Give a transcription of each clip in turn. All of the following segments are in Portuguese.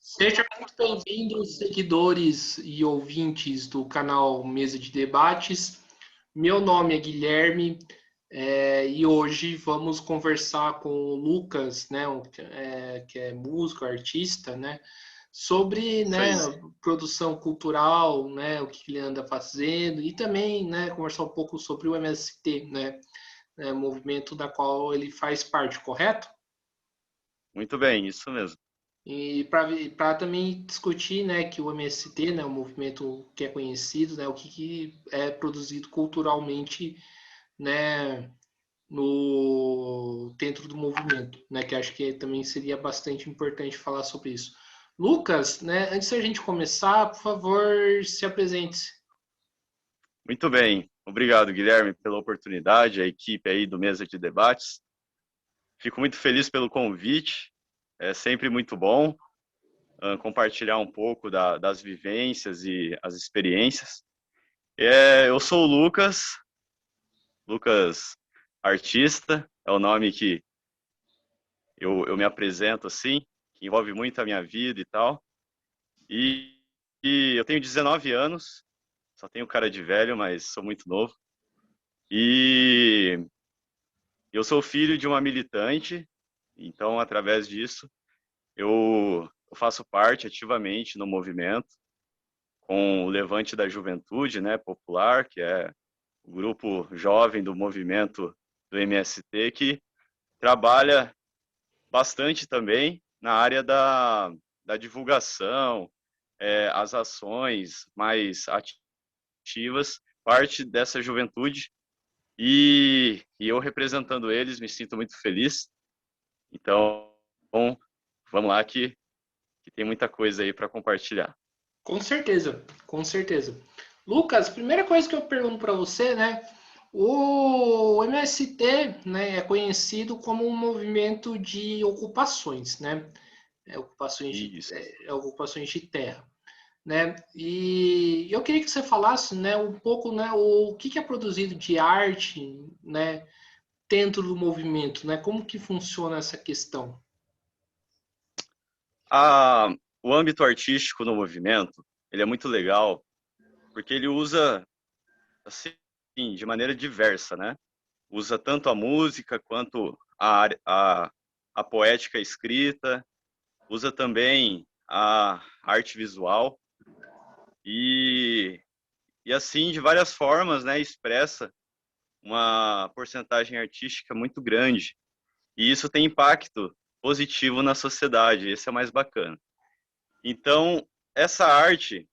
Sejam muito bem-vindos, seguidores e ouvintes do canal Mesa de Debates. Meu nome é Guilherme e hoje vamos conversar com o Lucas, né, que é músico, artista, né, sobre, Isso né, aí. produção cultural, né, o que ele anda fazendo e também, né, conversar um pouco sobre o MST, né, movimento da qual ele faz parte, correto? Muito bem, isso mesmo. E para também discutir, né, que o MST, né, o movimento que é conhecido, né, o que é produzido culturalmente, né, no dentro do movimento, né, que acho que também seria bastante importante falar sobre isso. Lucas, né, antes da gente começar, por favor, se apresente. Muito bem. Obrigado, Guilherme, pela oportunidade, a equipe aí do Mesa de Debates. Fico muito feliz pelo convite. É sempre muito bom compartilhar um pouco das vivências e as experiências. Eu sou o Lucas, Lucas artista, é o nome que eu me apresento assim, que envolve muito a minha vida e tal. E, e eu tenho 19 anos, só tenho cara de velho, mas sou muito novo. E eu sou filho de uma militante, então, através disso, eu faço parte ativamente no movimento, com o Levante da Juventude, né, popular, que é o grupo jovem do movimento do MST, que trabalha bastante também na área da divulgação, as ações mais ativas, parte dessa juventude, e eu representando eles, me sinto muito feliz. Então, bom, vamos lá que tem muita coisa aí para compartilhar. Com certeza, com certeza. Lucas, primeira coisa que eu pergunto para você, né? O MST, né, é conhecido como um movimento de ocupações, né? Isso. Ocupações de terra, né? E eu queria que você falasse, né, um pouco, né, o que é produzido de arte, né, dentro do movimento, né? Como que funciona essa questão? A, o âmbito artístico no movimento, ele é muito legal, porque ele usa, assim, de maneira diversa, né? Usa tanto a música quanto a poética escrita, usa também a arte visual e, e assim, de várias formas, né, expressa uma porcentagem artística muito grande. E isso tem impacto positivo na sociedade, esse é o mais bacana. Então, essa arte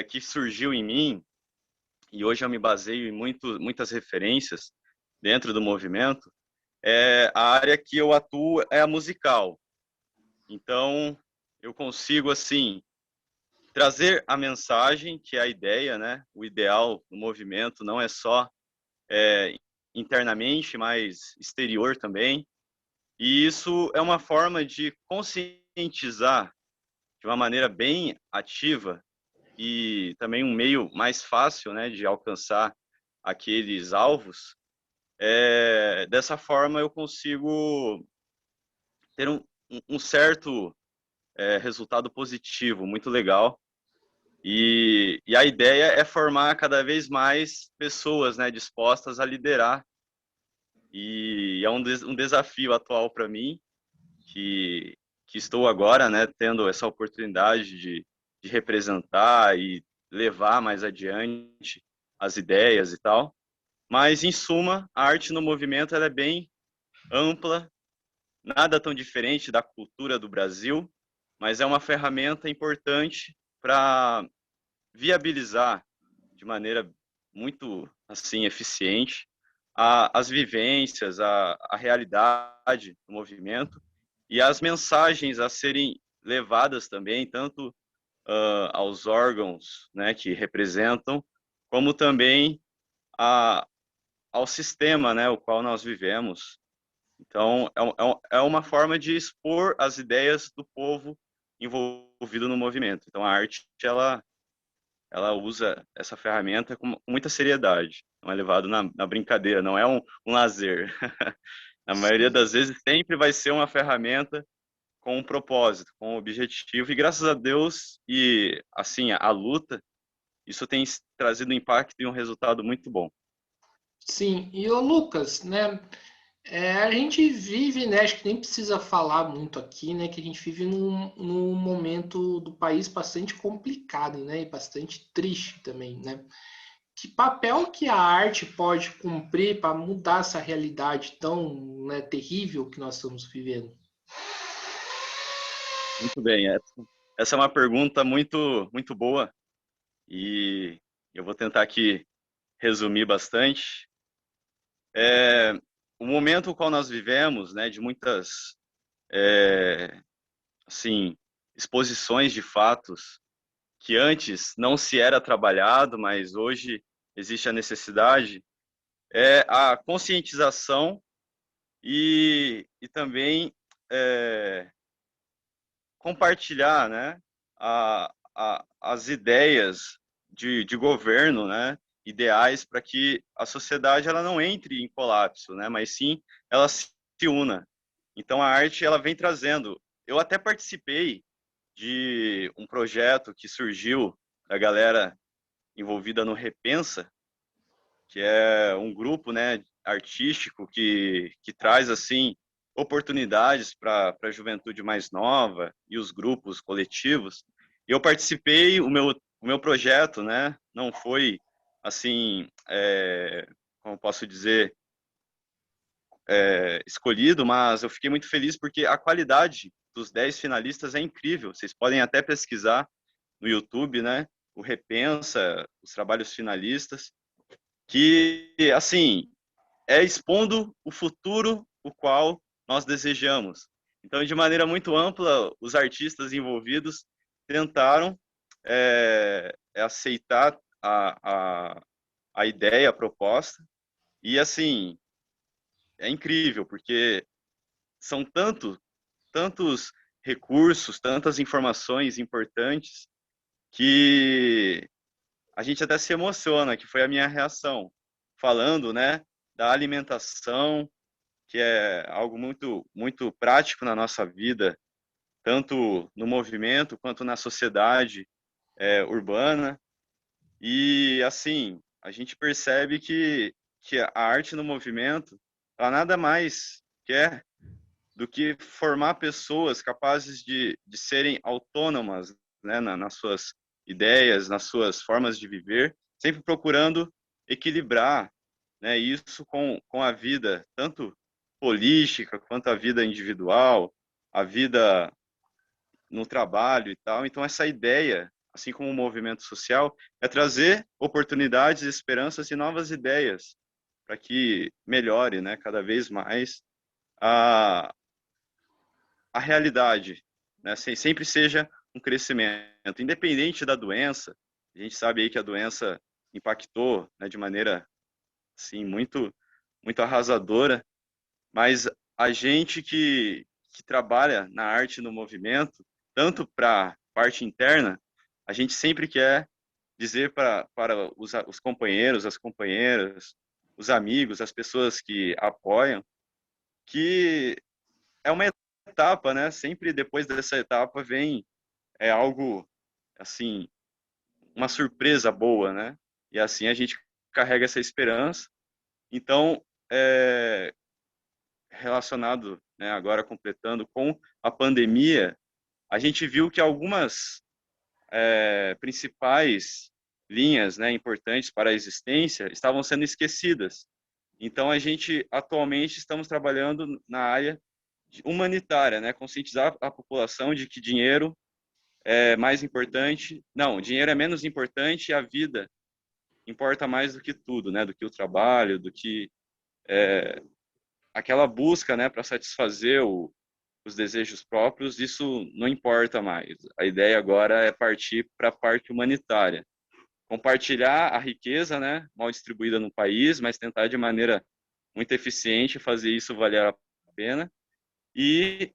que surgiu em mim, e hoje eu me baseio em muitas referências dentro do movimento, a área que eu atuo é a musical. Então, eu consigo, assim, trazer a mensagem, que é a ideia, né? O ideal do movimento não é só é, internamente, mas exterior também. E isso é uma forma de conscientizar de uma maneira bem ativa e também um meio mais fácil, né, de alcançar aqueles alvos. Dessa forma eu consigo ter um certo resultado positivo, muito legal. E a ideia é formar cada vez mais pessoas, né, dispostas a liderar. E é um desafio atual para mim, que, que estou agora, né, tendo essa oportunidade de representar e levar mais adiante as ideias e tal. Mas, em suma, a arte no movimento ela é bem ampla, nada tão diferente da cultura do Brasil, mas é uma ferramenta importante para viabilizar de maneira muito assim eficiente as vivências, a realidade do movimento e as mensagens a serem levadas também, tanto aos órgãos, né, que representam, como também a, ao sistema, né, o qual nós vivemos. Então, é uma forma de expor as ideias do povo envolvido no movimento. Então, a arte, ela usa essa ferramenta com muita seriedade, não é levado na brincadeira, não é um lazer. Na maioria Sim. das vezes, sempre vai ser uma ferramenta com um propósito, com um objetivo, e graças a Deus e assim a luta, isso tem trazido um impacto e um resultado muito bom. Sim, e o Lucas, né? A gente vive, né? Acho que nem precisa falar muito aqui, né? Que a gente vive num momento do país bastante complicado, né? E bastante triste também, né? Que papel que a arte pode cumprir para mudar essa realidade tão, né, terrível que nós estamos vivendo? Muito bem, essa é uma pergunta muito boa e eu vou tentar aqui resumir bastante. É, o momento no qual nós vivemos, né, de muitas, assim, exposições de fatos que antes não se era trabalhado, mas hoje existe a necessidade, é a conscientização e também é, compartilhar, né, as ideias de governo, né, ideais para que a sociedade ela não entre em colapso, né, mas sim ela se una. Então a arte ela vem trazendo. Eu até participei de um projeto que surgiu da galera envolvida no Repensa, que é um grupo, né, artístico que traz assim oportunidades para a juventude mais nova e os grupos coletivos. E eu participei, o meu projeto, né, não foi assim, como posso dizer, escolhido, mas eu fiquei muito feliz porque a qualidade dos 10 finalistas é incrível. Vocês podem até pesquisar no YouTube, né, o Repensa, os trabalhos finalistas, que, assim, é expondo o futuro o qual nós desejamos. Então, de maneira muito ampla, os artistas envolvidos tentaram aceitar a ideia, a proposta, e assim, é incrível, porque são tantos recursos, tantas informações importantes, que a gente até se emociona, que foi a minha reação, falando, né, da alimentação, que é algo muito prático na nossa vida, tanto no movimento quanto na sociedade urbana. E assim, a gente percebe que a arte no movimento, ela nada mais quer do que formar pessoas capazes de serem autônomas, né, nas suas ideias, nas suas formas de viver, sempre procurando equilibrar, né, isso com a vida, tanto política quanto a vida individual, a vida no trabalho e tal. Então, essa ideia, assim como o movimento social, é trazer oportunidades, esperanças e novas ideias para que melhore, né, cada vez mais a, a realidade, né, sempre seja um crescimento, independente da doença. A gente sabe aí que a doença impactou, né, de maneira assim muito arrasadora, mas a gente que trabalha na arte e no movimento, tanto para parte interna, a gente sempre quer dizer para os companheiros, as companheiras, os amigos, as pessoas que apoiam, que é uma etapa, né? Sempre depois dessa etapa vem algo assim, uma surpresa boa, né? E assim a gente carrega essa esperança. Então, relacionado, né, agora completando com a pandemia, a gente viu que algumas principais linhas, né, importantes para a existência estavam sendo esquecidas. Então, a gente atualmente estamos trabalhando na área humanitária, né, conscientizar a população de que dinheiro é mais importante, não, dinheiro é menos importante e a vida importa mais do que tudo, né, do que o trabalho, do que aquela busca, né, para satisfazer os desejos próprios, isso não importa mais. A ideia agora é partir para a parte humanitária. Compartilhar a riqueza, né, mal distribuída no país, mas tentar de maneira muito eficiente fazer isso valer a pena. E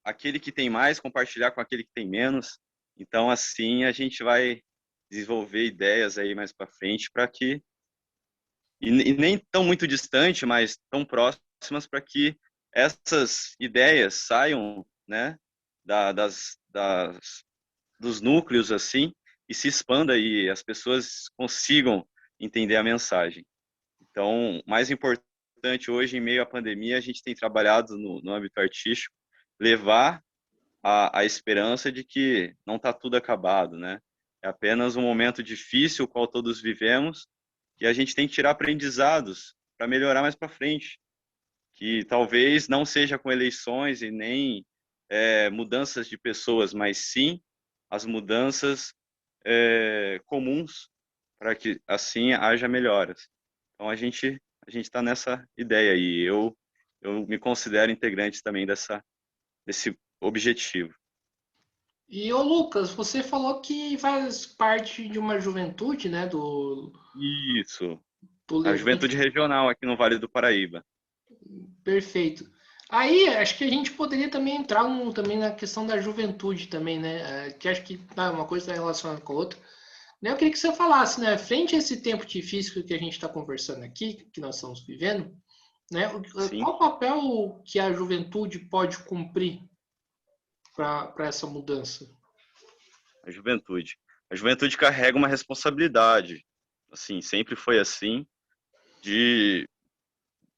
aquele que tem mais, compartilhar com aquele que tem menos. Então, assim, a gente vai desenvolver ideias aí mais para frente para que, e nem tão muito distante, mas tão próximas para que essas ideias saiam, né, dos núcleos assim e se expanda e as pessoas consigam entender a mensagem. Então, mais importante hoje, em meio à pandemia, a gente tem trabalhado no âmbito artístico, levar a esperança de que não está tudo acabado, né? É apenas um momento difícil, o qual todos vivemos, e a gente tem que tirar aprendizados para melhorar mais para frente, que talvez não seja com eleições e nem mudanças de pessoas, mas sim as mudanças comuns para que assim haja melhoras. Então a gente está nessa ideia aí. Eu me considero integrante também desse objetivo. E, ô Lucas, você falou que faz parte de uma juventude, né, Isso, do a Levante. juventude regional aqui no Vale do Paraíba. Perfeito. Aí, acho que a gente poderia também entrar também na questão da juventude também, né? Que acho que uma coisa está relacionada com a outra. Né, eu queria que você falasse, né, frente a esse tempo difícil que a gente está conversando aqui, que nós estamos vivendo, né, Sim, qual o papel que a juventude pode cumprir para essa mudança? a juventude. A juventude carrega uma responsabilidade, assim, sempre foi assim, de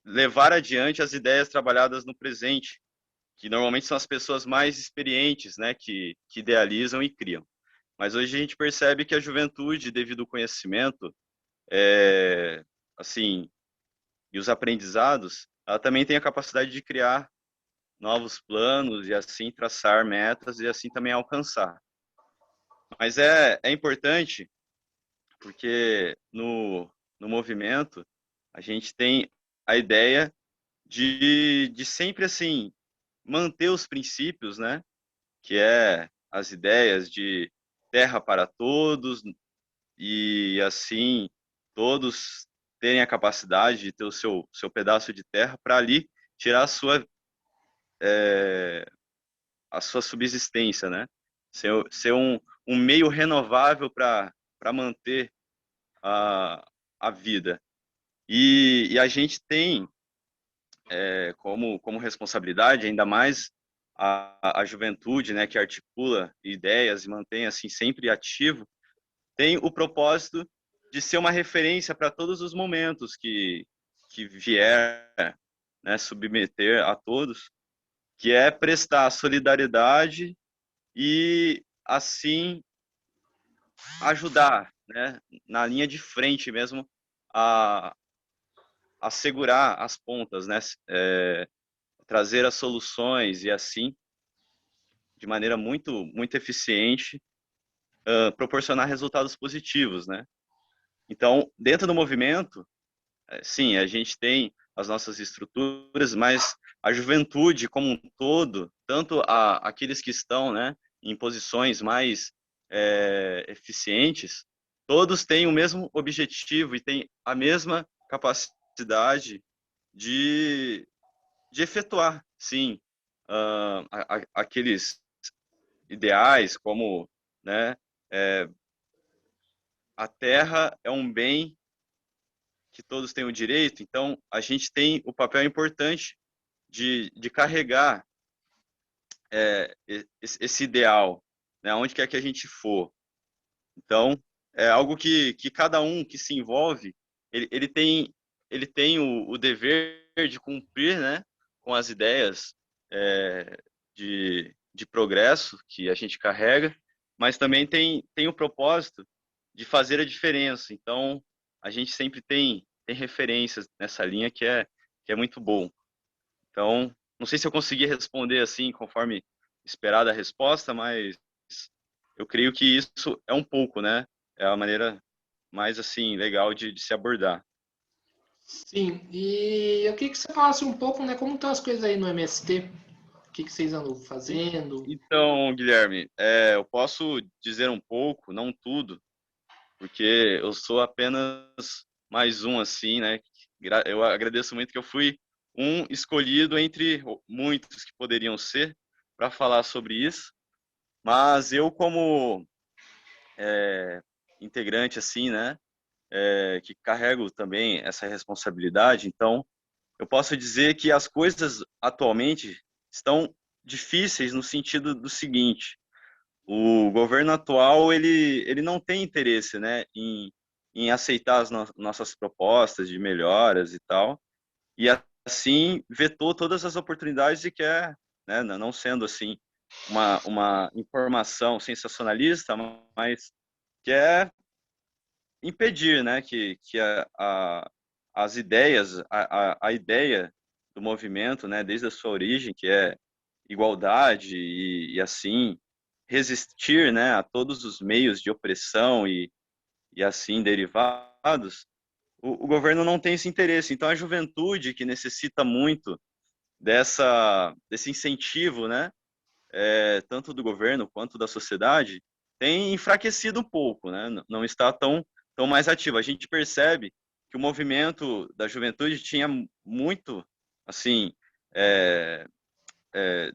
levar adiante as ideias trabalhadas no presente, que normalmente são as pessoas mais experientes, né, que idealizam e criam. Mas hoje a gente percebe que a juventude, devido ao conhecimento, assim, e os aprendizados, ela também tem a capacidade de criar novos planos e assim traçar metas e assim também alcançar. Mas é importante porque no movimento a gente tem a ideia de sempre assim manter os princípios, né? Que é as ideias de terra para todos e assim todos terem a capacidade de ter o seu pedaço de terra para ali tirar a sua subsistência, né? Ser um meio renovável para manter a vida. E a gente tem como responsabilidade, ainda mais a juventude, né, que articula ideias e mantém assim sempre ativo, tem o propósito de ser uma referência para todos os momentos que vier, né, submeter a todos, que é prestar solidariedade e assim ajudar, né, na linha de frente mesmo a, a segurar as pontas, né, trazer as soluções e assim de maneira muito eficiente proporcionar resultados positivos, né? Então, dentro do movimento, sim, a gente tem as nossas estruturas, mas a juventude como um todo, tanto aqueles que estão, né, em posições mais eficientes, todos têm o mesmo objetivo e têm a mesma capacidade de, de efetuar, sim, aqueles ideais como, né, é, a terra é um bem que todos têm o direito, então a gente tem o papel importante de carregar esse ideal, né, onde quer que a gente for. Então, é algo que cada um que se envolve, ele ele tem o dever de cumprir, né, com as ideias de progresso que a gente carrega, mas também tem o propósito de fazer a diferença. Então, a gente sempre tem referências nessa linha que é muito bom. Então, não sei se eu consegui responder assim, conforme esperada a resposta, mas eu creio que isso é um pouco, né? É a maneira mais assim legal de se abordar. Sim, e eu queria que você falasse um pouco, né, como estão as coisas aí no MST, o que vocês andam fazendo. Então, Guilherme, eu posso dizer um pouco, não tudo, porque eu sou apenas mais um assim, né? Eu agradeço muito que eu fui um escolhido entre muitos que poderiam ser para falar sobre isso, mas eu como integrante assim, né, que carrego também essa responsabilidade, então eu posso dizer que as coisas atualmente estão difíceis no sentido do seguinte: o governo atual ele não tem interesse, né, em aceitar as nossas propostas de melhoras e tal, e assim vetou todas as oportunidades e quer, né, não sendo assim uma informação sensacionalista, mas quer impedir, né, que as ideias, a ideia do movimento, né, desde a sua origem, que é igualdade e assim resistir, né, a todos os meios de opressão e assim derivados, o governo não tem esse interesse. Então a juventude que necessita muito desse incentivo, né, tanto do governo quanto da sociedade, tem enfraquecido um pouco, né? Não está tão mais ativo. A gente percebe que o movimento da juventude tinha muito, assim, é,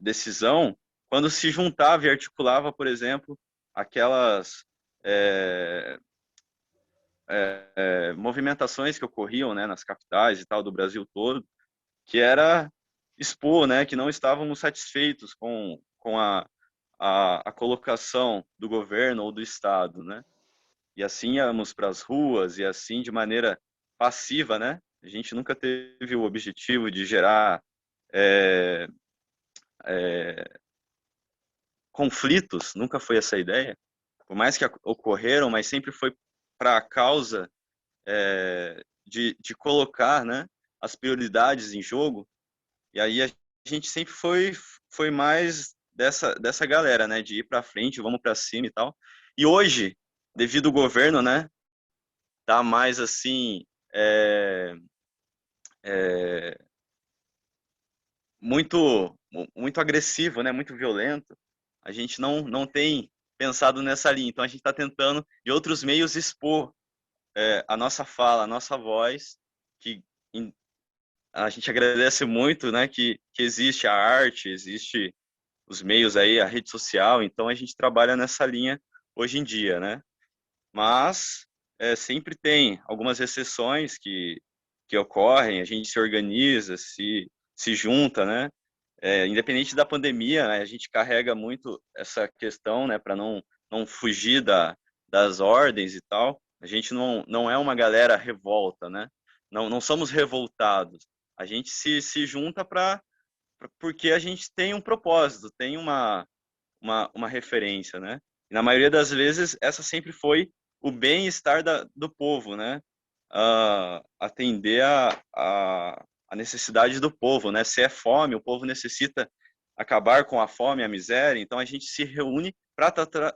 decisão quando se juntava e articulava, por exemplo, aquelas é, movimentações que ocorriam, né, nas capitais e tal do Brasil todo, que era expor, né, que não estávamos satisfeitos com a colocação do governo ou do Estado, né? E assim íamos para as ruas e assim de maneira passiva, né? A gente nunca teve o objetivo de gerar é, é, conflitos, nunca foi essa a ideia. Por mais que ocorreram, mas sempre foi para a causa de colocar, né, as prioridades em jogo. E aí a gente sempre foi mais dessa galera, né, de ir para frente, vamos para cima e tal. E hoje, devido ao governo, né, tá mais assim é, é, muito agressivo, né, muito violento. A gente não tem pensado nessa linha. Então a gente está tentando de outros meios expor a nossa fala, a nossa voz, que a gente agradece muito, né, que existe a arte, existe os meios aí, a rede social, então a gente trabalha nessa linha hoje em dia, né? Mas sempre tem algumas exceções que ocorrem, a gente se organiza, se junta, né? Independente da pandemia, né, a gente carrega muito essa questão, né, para não fugir das ordens e tal. A gente não é uma galera revolta, né? Não somos revoltados. A gente se junta porque a gente tem um propósito, tem uma referência, né? E na maioria das vezes, essa sempre foi o bem-estar do povo, né? Atender a necessidade do povo, né? Se é fome, o povo necessita acabar com a fome e a miséria, então a gente se reúne para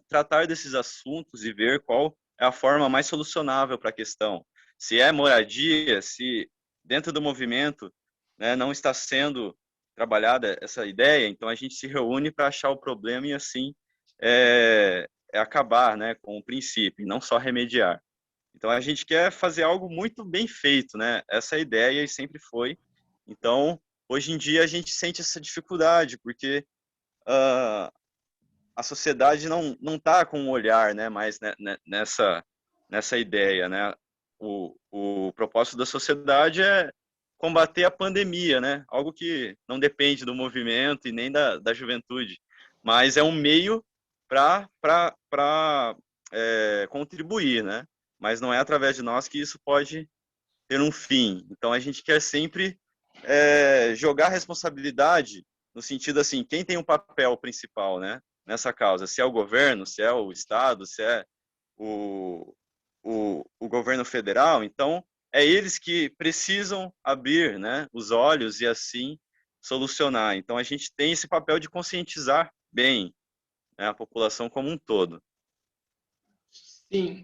tratar desses assuntos e ver qual é a forma mais solucionável para a questão. Se é moradia, se dentro do movimento, né, não está sendo trabalhada essa ideia, então a gente se reúne para achar o problema e assim acabar, né, com o princípio, e não só remediar. Então a gente quer fazer algo muito bem feito, né? Essa é a ideia e sempre foi. Então hoje em dia a gente sente essa dificuldade porque uh, a sociedade não está com um olhar, né, mais nessa ideia, né? O propósito da sociedade é combater a pandemia, né? Algo que não depende do movimento e nem da juventude, mas é um meio para contribuir, né? Mas não é através de nós que isso pode ter um fim. Então a gente quer sempre jogar a responsabilidade no sentido assim, quem tem um papel principal, né? Nessa causa, se é o governo, se é o Estado, se é o, o governo federal, então é eles que precisam abrir, né, os olhos e assim solucionar. Então a gente tem esse papel de conscientizar bem, né, a população como um todo. Sim,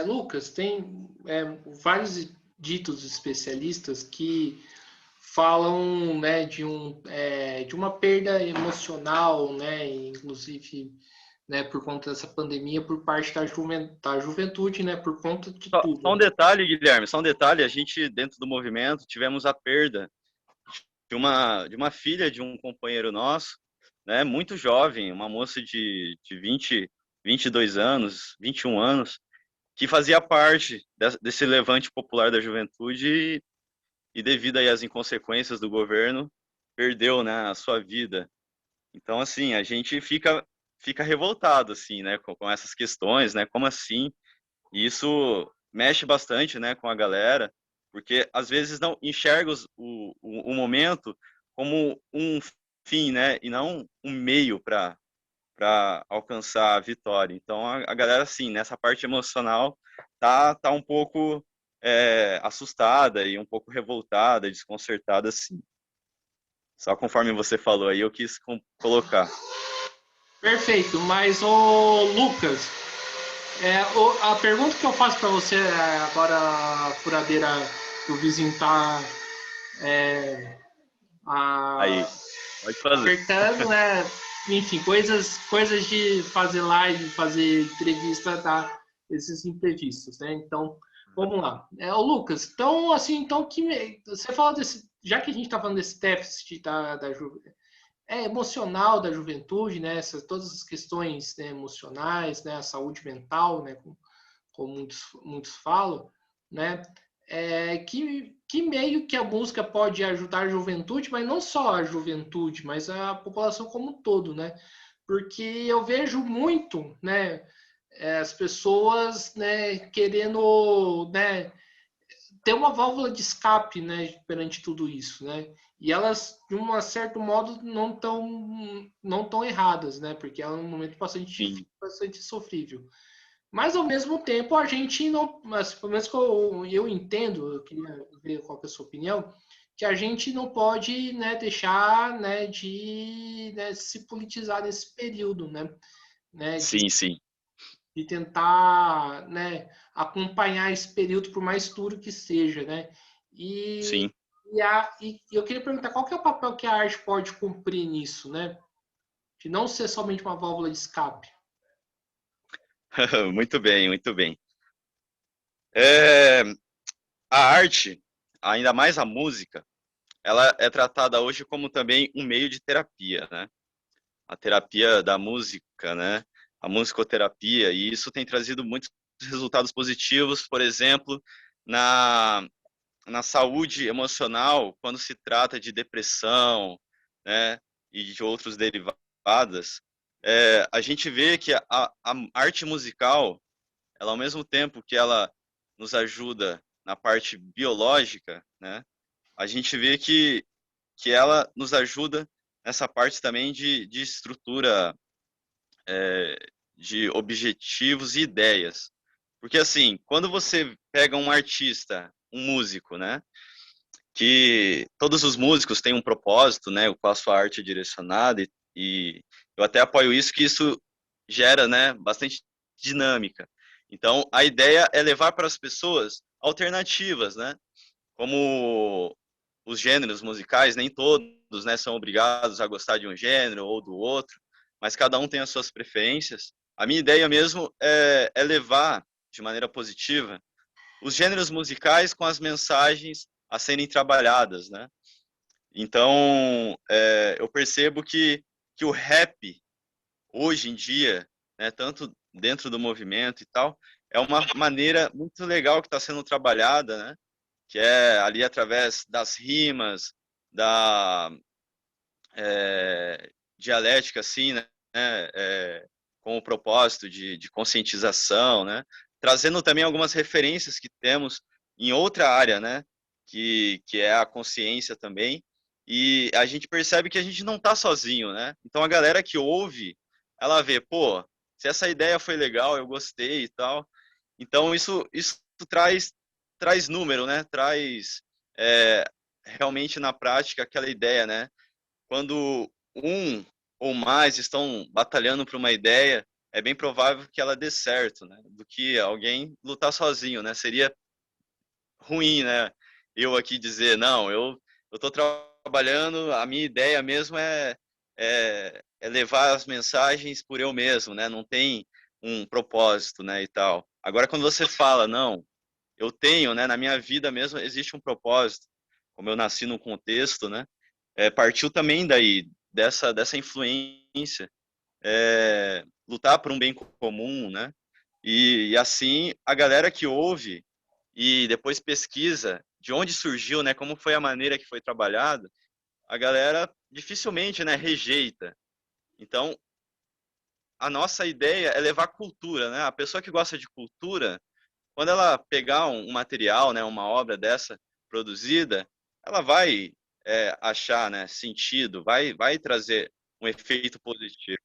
Lucas, tem vários ditos especialistas que falam, né, de uma perda emocional, né, inclusive, né, por conta dessa pandemia, por parte da juventude, né, por conta de Só tudo. um detalhe, Guilherme, só um detalhe, a gente dentro do movimento tivemos a perda de uma filha de um companheiro nosso, né, muito jovem, uma moça de 22 anos, 21 anos, que fazia parte desse levante popular da juventude e devido aí às inconsequências do governo, perdeu, né, a sua vida. Então, assim, a gente fica revoltado, assim, né, com essas questões, né, como assim? E isso mexe bastante, né, com a galera, porque às vezes não enxerga o momento como um fim, né, e não um meio para alcançar a vitória. Então a galera, assim, nessa parte emocional, tá um pouco assustada e um pouco revoltada, desconcertada, assim. Só conforme você falou aí, eu quis colocar. Perfeito, mas o Lucas, a pergunta que eu faço para você agora, a furadeira do vizinho tá a, Aí, pode fazer. apertando, né? Enfim, coisas de fazer live, fazer entrevista, tá? Esses imprevistos, né? Então, vamos lá. O Lucas, então, assim, então, você fala desse, já que a gente está falando desse déficit emocional da juventude, né? Todas as questões, né, emocionais, né? A saúde mental, né? Como muitos falam, né? Que meio que a música pode ajudar a juventude, mas não só a juventude, mas a população como um todo, né? Porque eu vejo muito, né? As pessoas, né? Querendo, né? Ter uma válvula de escape, né? Perante tudo isso, né? E elas, de um certo modo, não tão erradas, né? Porque é um momento bastante difícil, Sim, bastante sofrível. Mas ao mesmo tempo a gente não, mas pelo menos que eu entendo, eu queria ver qual que é a sua opinião, que a gente não pode, né, deixar, né, de, né, se politizar nesse período, né, sim, sim, de tentar, né, acompanhar esse período por mais duro que seja, né? E, sim. e eu queria perguntar qual que é o papel que a arte pode cumprir nisso, né? De não ser somente uma válvula de escape. Muito bem, muito bem. É, a arte, ainda mais a música, ela é tratada hoje como também um meio de terapia, né? A terapia da música, né? A musicoterapia, e isso tem trazido muitos resultados positivos, por exemplo, na, na saúde emocional, quando se trata de depressão, né? E de outros derivadas. A gente vê que a arte musical, ela ao mesmo tempo que ela nos ajuda na parte biológica, né? A gente vê que ela nos ajuda nessa parte também de estrutura, de objetivos e ideias. Porque assim, quando você pega um artista, um músico, né? Que todos os músicos têm um propósito, né? Com a sua arte direcionada e eu até apoio isso, que isso gera, né? Bastante dinâmica. Então, a ideia é levar para as pessoas alternativas, né? Como os gêneros musicais, nem todos, né, são obrigados a gostar de um gênero ou do outro, mas cada um tem as suas preferências. A minha ideia mesmo é levar de maneira positiva os gêneros musicais com as mensagens a serem trabalhadas, né? Então, eu percebo que o rap, hoje em dia, né, tanto dentro do movimento e tal, é uma maneira muito legal que está sendo trabalhada, né? Que é ali através das rimas, da dialética, assim, né? Com o propósito de conscientização, né? Trazendo também algumas referências que temos em outra área, né? Que é a consciência também. E a gente percebe que a gente não está sozinho, né? Então a galera que ouve, ela vê, pô, se essa ideia foi legal, eu gostei e tal. Então isso traz número, né? Traz é, realmente na prática aquela ideia, né? Quando um ou mais estão batalhando por uma ideia, é bem provável que ela dê certo, né? Do que alguém lutar sozinho, né? Seria ruim, né? Eu aqui dizer, não, eu estou trabalhando, a minha ideia mesmo é levar as mensagens por eu mesmo, né? Não tem um propósito, né? E tal. Agora, quando você fala, não, eu tenho, né? Na minha vida mesmo existe um propósito, como eu nasci num contexto, né? Partiu também daí, dessa influência, lutar por um bem comum, né? E assim, a galera que ouve e depois pesquisa de onde surgiu, né, como foi a maneira que foi trabalhado, a galera dificilmente, né, rejeita. Então, a nossa ideia é levar cultura, né? A pessoa que gosta de cultura, quando ela pegar um material, né, uma obra dessa produzida, ela vai achar, né, sentido, vai trazer um efeito positivo.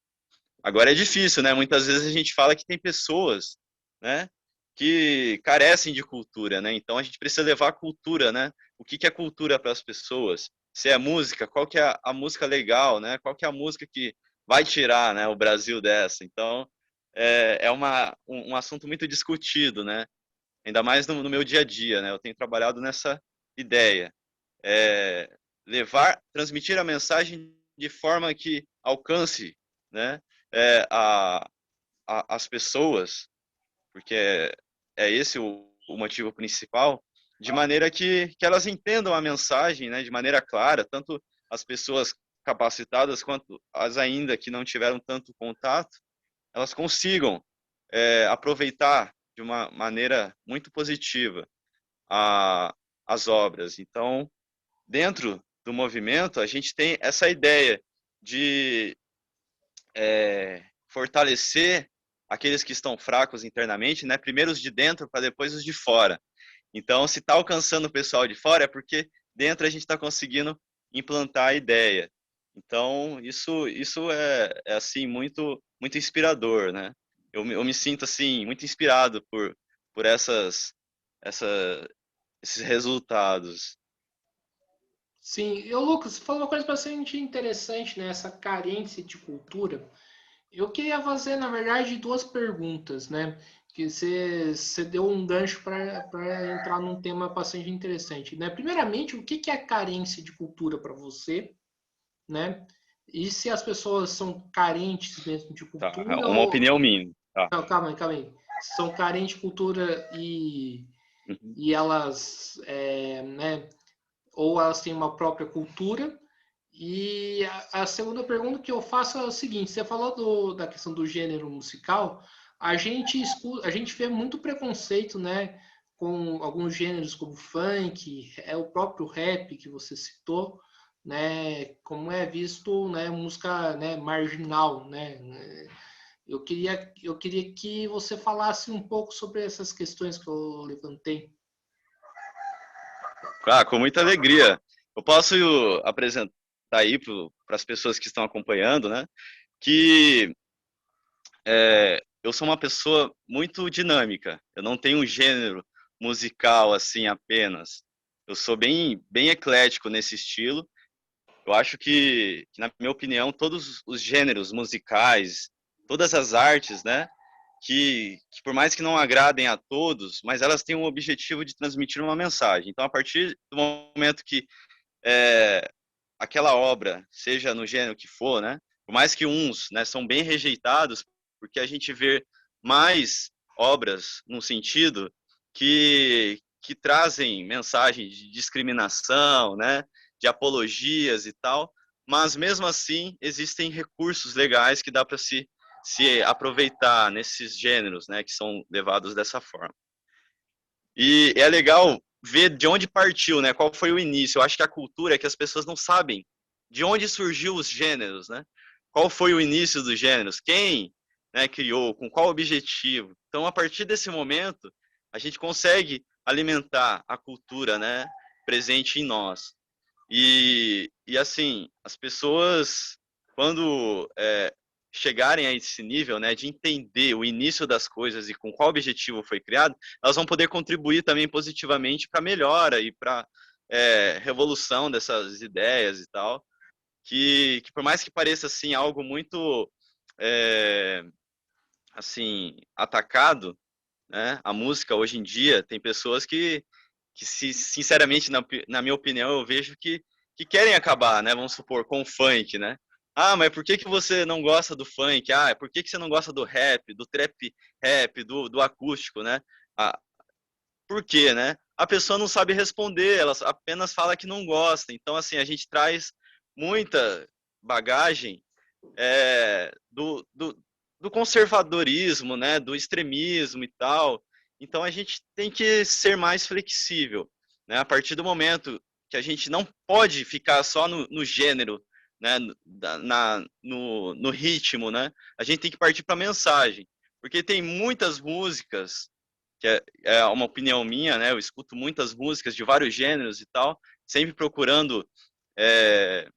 Agora é difícil, né? Muitas vezes a gente fala que tem pessoas, né, que carecem de cultura, né? Então a gente precisa levar a cultura, né? O que que é cultura para as pessoas? Se é música, qual que é a música legal, né? Qual que é a música que vai tirar, né, o Brasil dessa? Então é um assunto muito discutido, né? Ainda mais no meu dia a dia, né? Eu tenho trabalhado nessa ideia, é, transmitir a mensagem de forma que alcance, né, é, a, as pessoas, porque é esse o motivo principal, de maneira que elas entendam a mensagem, né, de maneira clara, tanto as pessoas capacitadas quanto as ainda que não tiveram tanto contato, elas consigam aproveitar de uma maneira muito positiva a, as obras. Então, dentro do movimento, a gente tem essa ideia de fortalecer aqueles que estão fracos internamente, né? Primeiro os de dentro, para depois os de fora. Então, se está alcançando o pessoal de fora, é porque dentro a gente está conseguindo implantar a ideia. Então, isso é assim, muito inspirador, né? Eu me sinto, assim, muito inspirado por essa, esses resultados. Sim, eu, Lucas, você falou uma coisa bastante interessante, né? Essa carência de cultura. Eu queria fazer, na verdade, duas perguntas, né? Que você deu um gancho para entrar num tema bastante interessante, né? Primeiramente, o que é carência de cultura para você, né? E se as pessoas são carentes mesmo de Tá? cultura Uma ou... opinião minha. Tá? Não, calma aí, calma aí. São carentes de cultura Uhum. e elas, né? Ou elas têm uma própria cultura. E a segunda pergunta que eu faço é o seguinte: você falou da questão do gênero musical, a gente vê muito preconceito, né, com alguns gêneros como funk, é o próprio rap que você citou, né, como é visto, né, música, né, marginal, né. Eu queria que você falasse um pouco sobre essas questões que eu levantei. Ah, com muita alegria. Eu posso apresentar aí para as pessoas que estão acompanhando, né, que eu sou uma pessoa muito dinâmica. Eu não tenho um gênero musical assim apenas. Eu sou bem eclético nesse estilo. Eu acho na minha opinião, todos os gêneros musicais, todas as artes, né, que por mais que não agradem a todos, mas elas têm um objetivo de transmitir uma mensagem. Então, a partir do momento que é, aquela obra, seja no gênero que for, né, por mais que uns, né, são bem rejeitados, porque a gente vê mais obras no sentido que trazem mensagem de discriminação, né, de apologias e tal, mas mesmo assim existem recursos legais que dá para se aproveitar nesses gêneros, né, que são levados dessa forma. E é legal ver de onde partiu, né? Qual foi o início. Eu acho que a cultura é que as pessoas não sabem de onde surgiu os gêneros, né? Qual foi o início dos gêneros? Quem, né, criou? Com qual objetivo? Então, a partir desse momento, a gente consegue alimentar a cultura, né, presente em nós. E assim, as pessoas, quando chegarem a esse nível, né, de entender o início das coisas e com qual objetivo foi criado, elas vão poder contribuir também positivamente para a melhora e para revolução dessas ideias e tal, que por mais que pareça assim algo muito é, assim atacado, né, a música hoje em dia tem pessoas que sinceramente, na minha opinião, eu vejo que querem acabar, né? Vamos supor, com o funk, né? Ah, mas por que que você não gosta do funk? Ah, por que que você não gosta do rap, do trap rap, do acústico, né? Ah, por quê, né? A pessoa não sabe responder, ela apenas fala que não gosta. Então, assim, a gente traz muita bagagem é, do, do, do conservadorismo, né? Do extremismo e tal. Então, a gente tem que ser mais flexível. né? A partir do momento que a gente não pode ficar só no gênero, né? No ritmo, né? A gente tem que partir para a mensagem, porque tem muitas músicas, que é uma opinião minha, né? Eu escuto muitas músicas de vários gêneros e tal, sempre procurando é,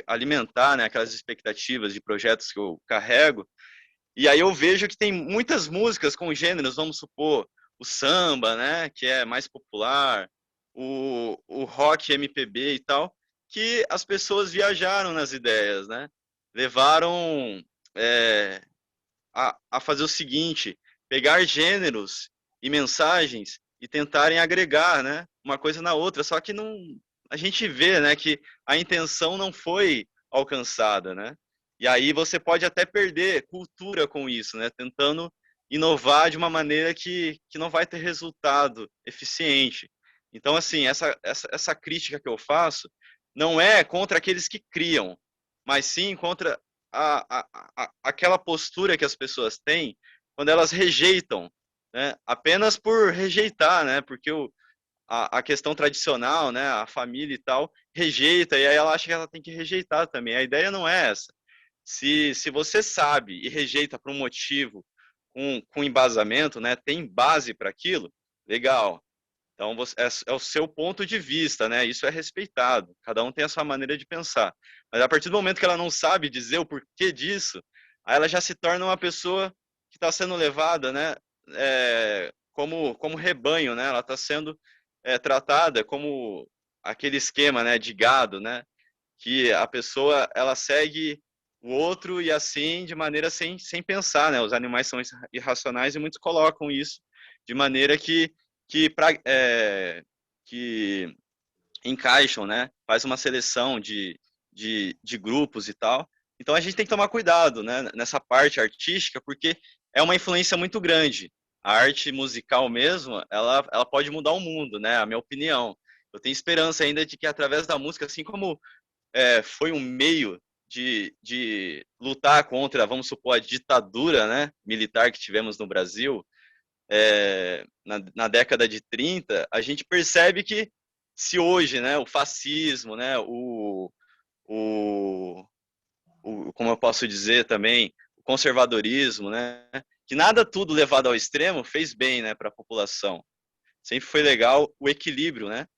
alimentar, né, aquelas expectativas de projetos que eu carrego. E aí eu vejo que tem muitas músicas com gêneros, vamos supor, o samba, né, que é mais popular, o rock MPB e tal, que as pessoas viajaram nas ideias, né? Levaram é, a fazer o seguinte, pegar gêneros e mensagens e tentarem agregar, né, uma coisa na outra, só que não, a gente vê, né, que a intenção não foi alcançada, né? E aí você pode até perder cultura com isso, né, tentando inovar de uma maneira que não vai ter resultado eficiente. Então, assim, essa crítica que eu faço não é contra aqueles que criam, mas sim contra aquela postura que as pessoas têm quando elas rejeitam, né? Apenas por rejeitar, né? Porque a questão tradicional, né? A família e tal, rejeita, e aí ela acha que ela tem que rejeitar também. A ideia não é essa. Se você sabe e rejeita por um motivo com embasamento, né? Tem base para aquilo, legal. Então, é o seu ponto de vista, né? Isso é respeitado. Cada um tem a sua maneira de pensar. Mas a partir do momento que ela não sabe dizer o porquê disso, aí ela já se torna uma pessoa que está sendo levada, né? Como rebanho, né? Ela está sendo tratada como aquele esquema, né? De gado, né? Que a pessoa ela segue o outro e assim de maneira sem pensar, né? Os animais são irracionais e muitos colocam isso de maneira que encaixam, né? Faz uma seleção de grupos e tal. Então a gente tem que tomar cuidado, né? Nessa parte artística, porque é uma influência muito grande. A arte musical mesmo, ela pode mudar o mundo, né? A minha opinião. Eu tenho esperança ainda de que através da música, assim como foi um meio de lutar contra, vamos supor, a ditadura, né, militar que tivemos no Brasil, na década de 30, a gente percebe que se hoje, né, o fascismo, né, o, como eu posso dizer também, o conservadorismo, né, que nada tudo levado ao extremo fez bem, né, para a população. Sempre foi legal o equilíbrio, né?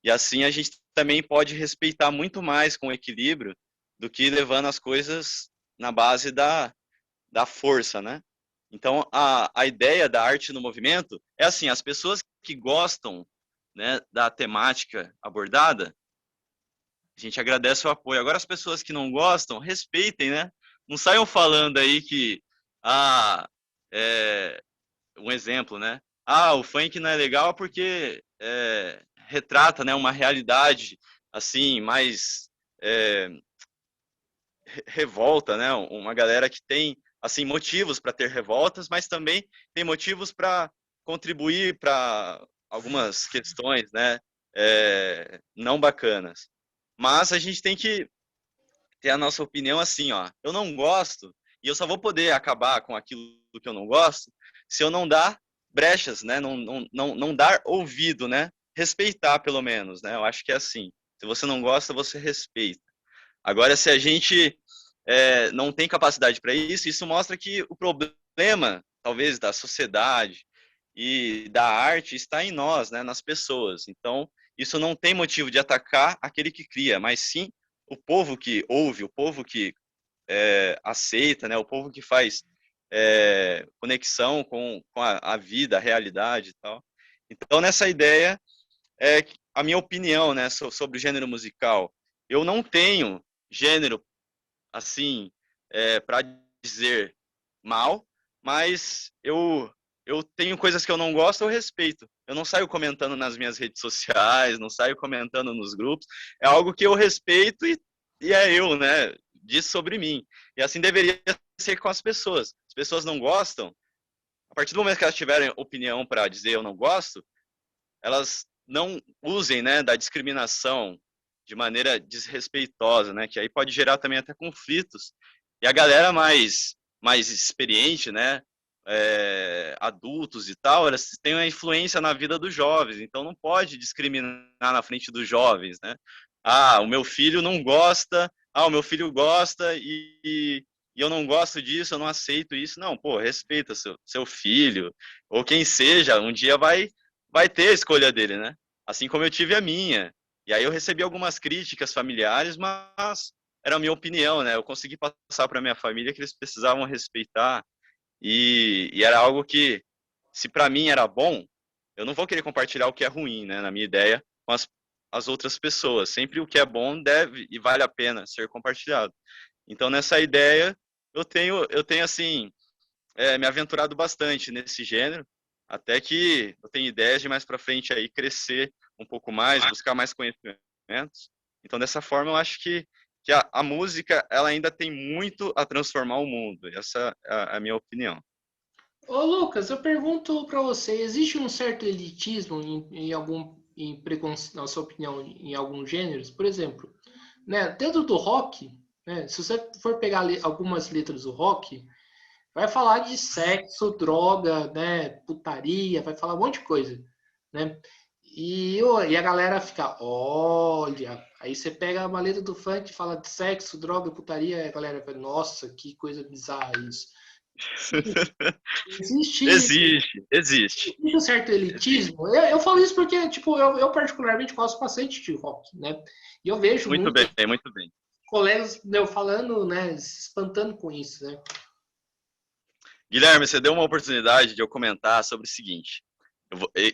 E assim a gente também pode respeitar muito mais com equilíbrio do que levando as coisas na base da força, né? Então, a ideia da arte no movimento é assim, as pessoas que gostam, né, da temática abordada, a gente agradece o apoio. Agora, as pessoas que não gostam, respeitem, né? Não saiam falando aí que, ah, é, um exemplo, né? Ah, o funk não é legal porque retrata, né, uma realidade, assim, mais é, revolta, né? Uma galera que tem assim motivos para ter revoltas, mas também tem motivos para contribuir para algumas questões, né? Não bacanas. Mas a gente tem que ter a nossa opinião assim, ó. Eu não gosto e eu só vou poder acabar com aquilo que eu não gosto se eu não dar brechas, né? Não dar ouvido, né? Respeitar pelo menos, né? Eu acho que é assim. Se você não gosta, você respeita. Agora, se a gente não tem capacidade para isso, isso mostra que o problema, talvez, da sociedade e da arte está em nós, né, nas pessoas. Então, isso não tem motivo de atacar aquele que cria, mas sim o povo que ouve, o povo que aceita, né, o povo que faz conexão com a vida, a realidade e tal. Então, nessa ideia, a minha opinião, né, sobre o gênero musical. Eu não tenho gênero assim para dizer mal, mas eu tenho coisas que eu não gosto, eu respeito. Eu não saio comentando nas minhas redes sociais, não saio comentando nos grupos. É algo que eu respeito e é eu, né? Diz sobre mim. E assim deveria ser com as pessoas. As pessoas não gostam, a partir do momento que elas tiverem opinião para dizer eu não gosto, elas não usem, né, da discriminação de maneira desrespeitosa, né, que aí pode gerar também até conflitos. E a galera mais experiente, né, adultos e tal, elas têm uma influência na vida dos jovens, então não pode discriminar na frente dos jovens, né? Ah, o meu filho não gosta, o meu filho gosta e eu não gosto disso, eu não aceito isso. Não, pô, respeita seu filho, ou quem seja, um dia vai ter a escolha dele, né? Assim como eu tive a minha. E aí eu recebi algumas críticas familiares, mas era a minha opinião, né? Eu consegui passar para minha família que eles precisavam respeitar e era algo que, se para mim era bom, eu não vou querer compartilhar o que é ruim, né, na minha ideia, com as outras pessoas. Sempre o que é bom deve e vale a pena ser compartilhado. Então, nessa ideia, eu tenho assim, me aventurado bastante nesse gênero, até que eu tenho ideias de mais para frente aí crescer um pouco mais, buscar mais conhecimentos. Então, dessa forma, eu acho que a música ela ainda tem muito a transformar o mundo. Essa é a minha opinião. Ô Lucas, eu pergunto para você, existe um certo elitismo na sua opinião, em alguns gêneros? Por exemplo, né, dentro do rock, né, se você for pegar algumas letras do rock, vai falar de sexo, droga, né, putaria, vai falar um monte de coisa, né? E a galera fica, olha, aí você pega uma letra do funk, fala de sexo, droga, putaria, e a galera fala, nossa, que coisa bizarra isso. Existe, Existe. existe um certo Existe. elitismo. Eu falo isso porque, tipo, eu particularmente gosto bastante de rock, né? E eu vejo Muito muitos bem, muito bem. colegas meu falando, né, se espantando com isso, né? Guilherme, você deu uma oportunidade de eu comentar sobre o seguinte.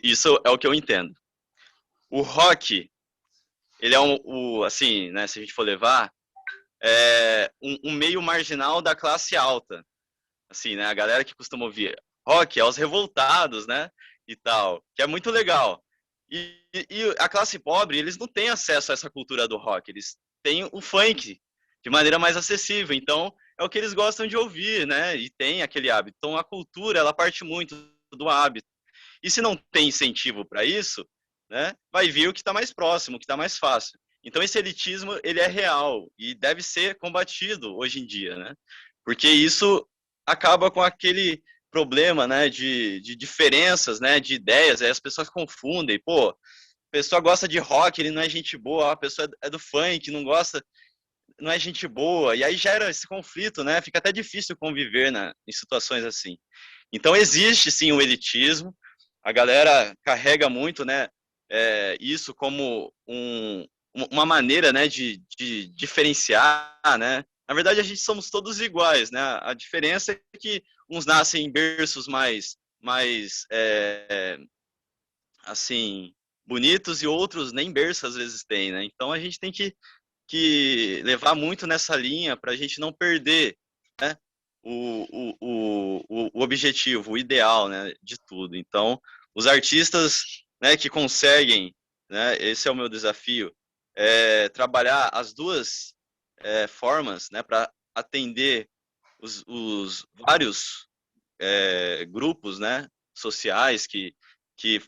Isso é o que eu entendo. O rock, ele é assim, né, se a gente for levar, um meio marginal da classe alta. Assim, né, a galera que costuma ouvir rock é os revoltados, né, e tal, que é muito legal. E a classe pobre, eles não têm acesso a essa cultura do rock, eles têm o funk de maneira mais acessível. Então, é o que eles gostam de ouvir, né, e tem aquele hábito. Então, a cultura, ela parte muito do hábito. E se não tem incentivo para isso, né, vai vir o que está mais próximo, o que está mais fácil. Então esse elitismo ele é real e deve ser combatido hoje em dia, né? Porque isso acaba com aquele problema, né, de diferenças, né, de ideias. Aí as pessoas confundem, pô, a pessoa gosta de rock, ele não é gente boa, a pessoa é do funk, não gosta, não é gente boa. E aí gera esse conflito, né? Fica até difícil conviver em situações assim. Então existe sim o elitismo, a galera carrega muito, né, isso como uma maneira, né, de diferenciar, né. Na verdade, a gente somos todos iguais, né. A diferença é que uns nascem em berços mais assim, bonitos e outros nem berço às vezes têm, né. Então a gente tem que levar muito nessa linha para a gente não perder, né, o objetivo, o ideal, né, de tudo. Então, os artistas, né, que conseguem, né, esse é o meu desafio, trabalhar as duas formas, né, para atender os vários grupos, né, sociais que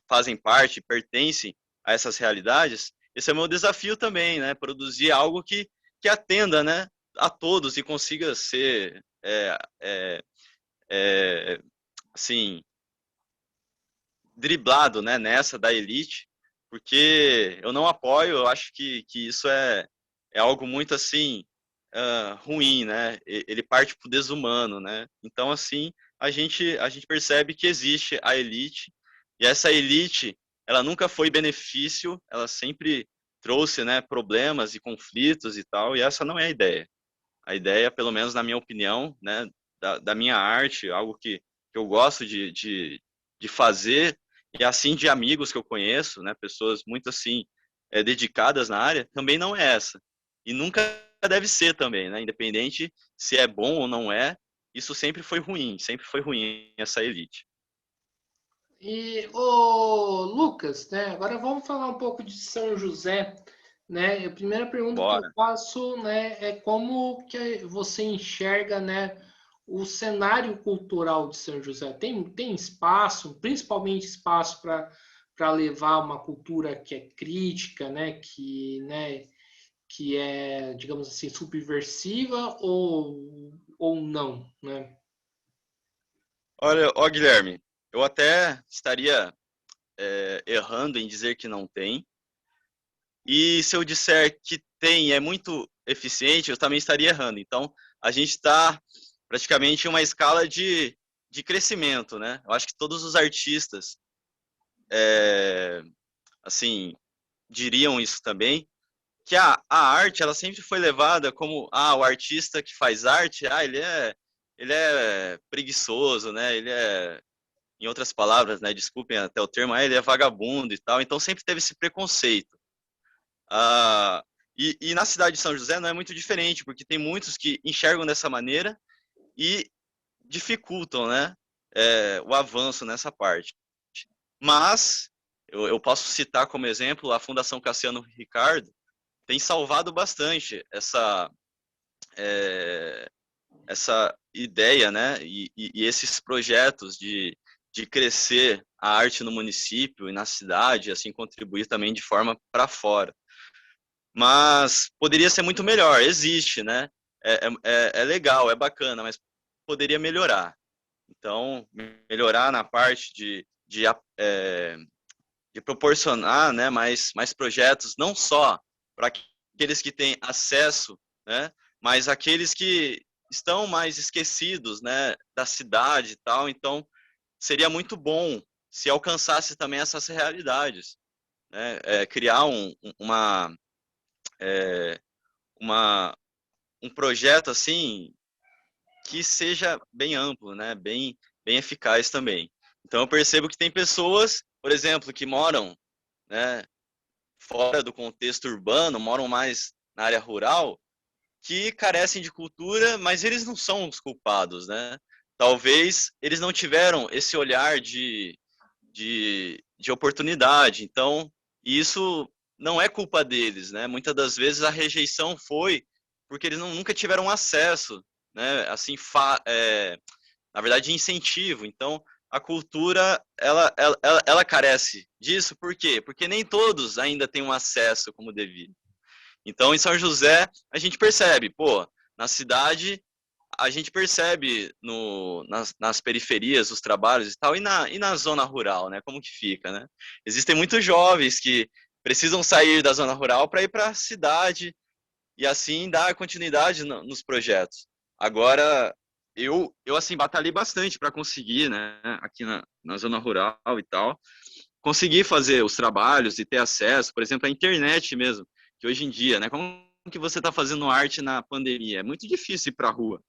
fazem parte, pertencem a essas realidades. Esse é o meu desafio também, né, produzir algo que atenda, né, a todos e consiga ser assim driblado, né, nessa da elite, porque eu não apoio, eu acho que isso é algo muito assim ruim, né? Ele parte para o desumano, né? Então assim a gente percebe que existe a elite e essa elite ela nunca foi benefício, ela sempre trouxe, né, problemas e conflitos e tal, e essa não é a ideia. A ideia, pelo menos na minha opinião, né, da minha arte, algo que eu gosto de fazer, e assim de amigos que eu conheço, né, pessoas muito assim, dedicadas na área, também não é essa. E nunca deve ser também, né, independente se é bom ou não é, isso sempre foi ruim essa elite. E o Lucas, né? Agora vamos falar um pouco de São José, né? A primeira pergunta que eu Bora. faço, né, é como que você enxerga, né, o cenário cultural de São José? Tem espaço, principalmente espaço para levar uma cultura que é crítica, né, que é, digamos assim, subversiva ou não, né? Olha, ó, Guilherme, eu até estaria errando em dizer que não tem. E se eu disser que tem, é muito eficiente, eu também estaria errando. Então, a gente está praticamente em uma escala de crescimento, né? Eu acho que todos os artistas, assim, diriam isso também, que a arte, ela sempre foi levada como, o artista que faz arte, ele é preguiçoso, né? Ele é, em outras palavras, né? Desculpem até o termo, ele é vagabundo e tal. Então, sempre teve esse preconceito. Ah, e na cidade de São José não é muito diferente, porque tem muitos que enxergam dessa maneira e dificultam, né, o avanço nessa parte. Mas eu posso citar como exemplo a Fundação Cassiano Ricardo, tem salvado bastante essa ideia, né, e esses projetos de crescer a arte no município e na cidade, assim contribuir também de forma para fora. Mas poderia ser muito melhor, existe, né? É legal, é bacana, mas poderia melhorar. Então, melhorar na parte de proporcionar, né, mais projetos, não só para aqueles que têm acesso, né, mas aqueles que estão mais esquecidos, né, da cidade e tal. Então, seria muito bom se alcançasse também essas realidades, né? Criar é, uma, um projeto assim que seja bem amplo, né? Bem eficaz também. Então eu percebo que tem pessoas, por exemplo, que moram, né, fora do contexto urbano, moram mais na área rural, que carecem de cultura, mas eles não são os culpados, né? Talvez eles não tiveram esse olhar de oportunidade. Então, isso não é culpa deles, né? Muitas das vezes a rejeição foi porque eles nunca tiveram acesso, né? Assim, na verdade, incentivo. Então, a cultura, ela carece disso, por quê? Porque nem todos ainda têm um acesso como devido. Então, em São José, a gente percebe, pô, na cidade a gente percebe nas periferias os trabalhos e tal, e na zona rural, né? Como que fica, né? Existem muitos jovens que precisam sair da zona rural para ir para a cidade e assim dar continuidade nos projetos. Agora, eu assim, batalhei bastante para conseguir, né? Aqui na zona rural e tal, conseguir fazer os trabalhos e ter acesso, por exemplo, à internet mesmo, que hoje em dia, né? Como que você está fazendo arte na pandemia? É muito difícil ir para a rua.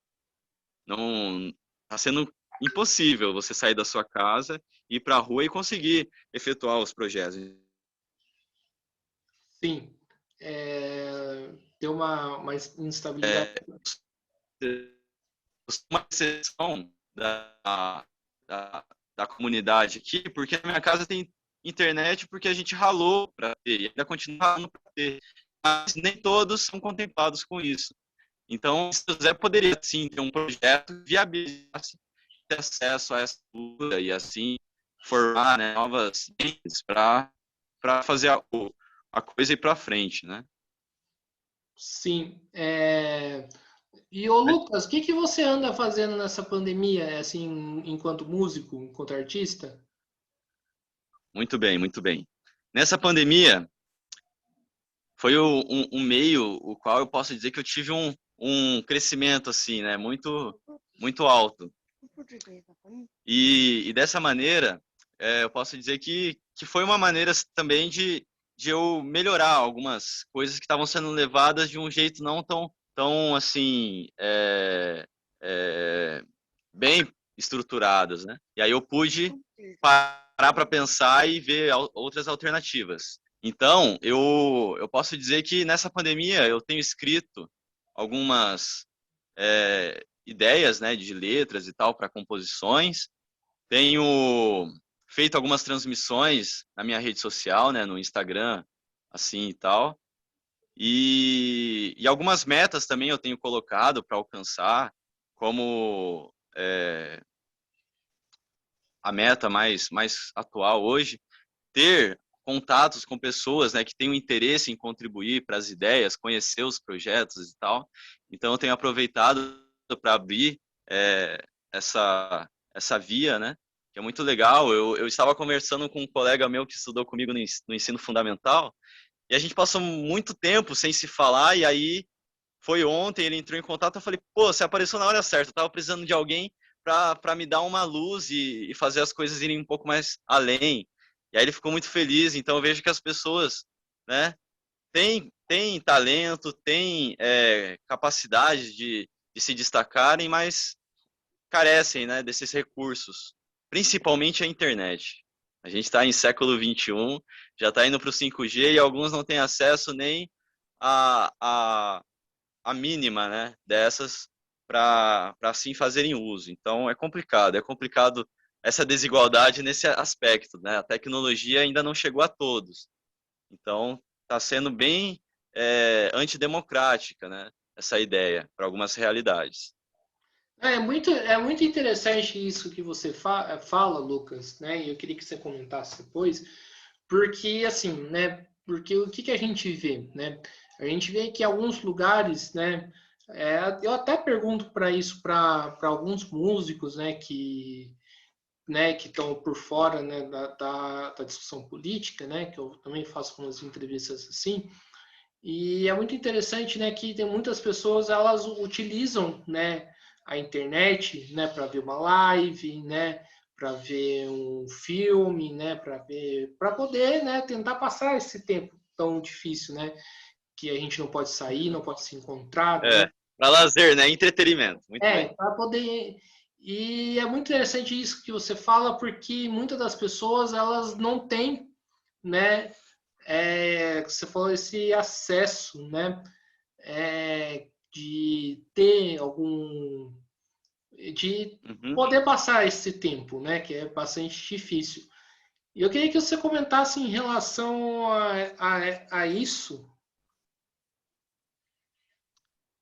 Não está sendo impossível você sair da sua casa, ir para a rua e conseguir efetuar os projetos. Sim, tem uma instabilidade. É, uma exceção da, da comunidade aqui, porque na minha casa tem internet, porque a gente ralou para ter, e ainda continua ralando para ter, mas nem todos são contemplados com isso. Então, o José poderia, sim, ter um projeto que viabilizasse ter acesso a essa cultura e, assim, formar, né, novas mentes para fazer a coisa ir para frente, né? Sim. E ô Lucas, o que que você anda fazendo nessa pandemia, assim, enquanto músico, enquanto artista? Muito bem, muito bem. Nessa pandemia, foi um meio o qual eu posso dizer que eu tive um crescimento, assim, né, muito alto. E dessa maneira, eu posso dizer que foi uma maneira também de eu melhorar algumas coisas que estavam sendo levadas de um jeito não tão assim, é, bem estruturadas, né? E aí eu pude parar para pensar e ver outras alternativas. Então, eu posso dizer que nessa pandemia eu tenho escrito algumas ideias, né, de letras e tal para composições. Tenho feito algumas transmissões na minha rede social, né, no Instagram, assim e tal. E algumas metas também eu tenho colocado para alcançar, como a meta mais atual hoje, ter contatos com pessoas, né, que têm um interesse em contribuir para as ideias, conhecer os projetos e tal. Então, eu tenho aproveitado para abrir essa, essa via, né? Que é muito legal. Eu estava conversando com um colega meu que estudou comigo no ensino fundamental, e a gente passou muito tempo sem se falar, e aí foi ontem, ele entrou em contato, eu falei, pô, você apareceu na hora certa, eu tava precisando de alguém para me dar uma luz e fazer as coisas irem um pouco mais além. E aí ele ficou muito feliz, então eu vejo que as pessoas, né, têm talento, têm capacidade de se destacarem, mas carecem, né, desses recursos, principalmente a internet. A gente está em século XXI, já está indo para o 5G e alguns não têm acesso nem a mínima, né, dessas para assim fazerem uso. Então é complicado essa desigualdade nesse aspecto, né? A tecnologia ainda não chegou a todos. Então está sendo bem antidemocrática, né? Essa ideia para algumas realidades. É muito interessante isso que você fala, Lucas, né? E eu queria que você comentasse depois, porque assim, né? Porque o que a gente vê, né? A gente vê que alguns lugares, né? Eu até pergunto para isso para alguns músicos, né, que estão por fora, né, da discussão política, né? Que eu também faço algumas entrevistas assim. E é muito interessante, né, que tem muitas pessoas, elas utilizam, né, a internet, né, para ver uma live, né, para ver um filme, né, para poder, né, tentar passar esse tempo tão difícil, né, que a gente não pode sair, não pode se encontrar, né? Para lazer, né? Entretenimento. Muito bem. Para poder. E é muito interessante isso que você fala, porque muitas das pessoas elas não têm, né, você falou esse acesso, né? De ter algum. De Uhum. poder passar esse tempo, né? Que é bastante difícil. E eu queria que você comentasse em relação a isso.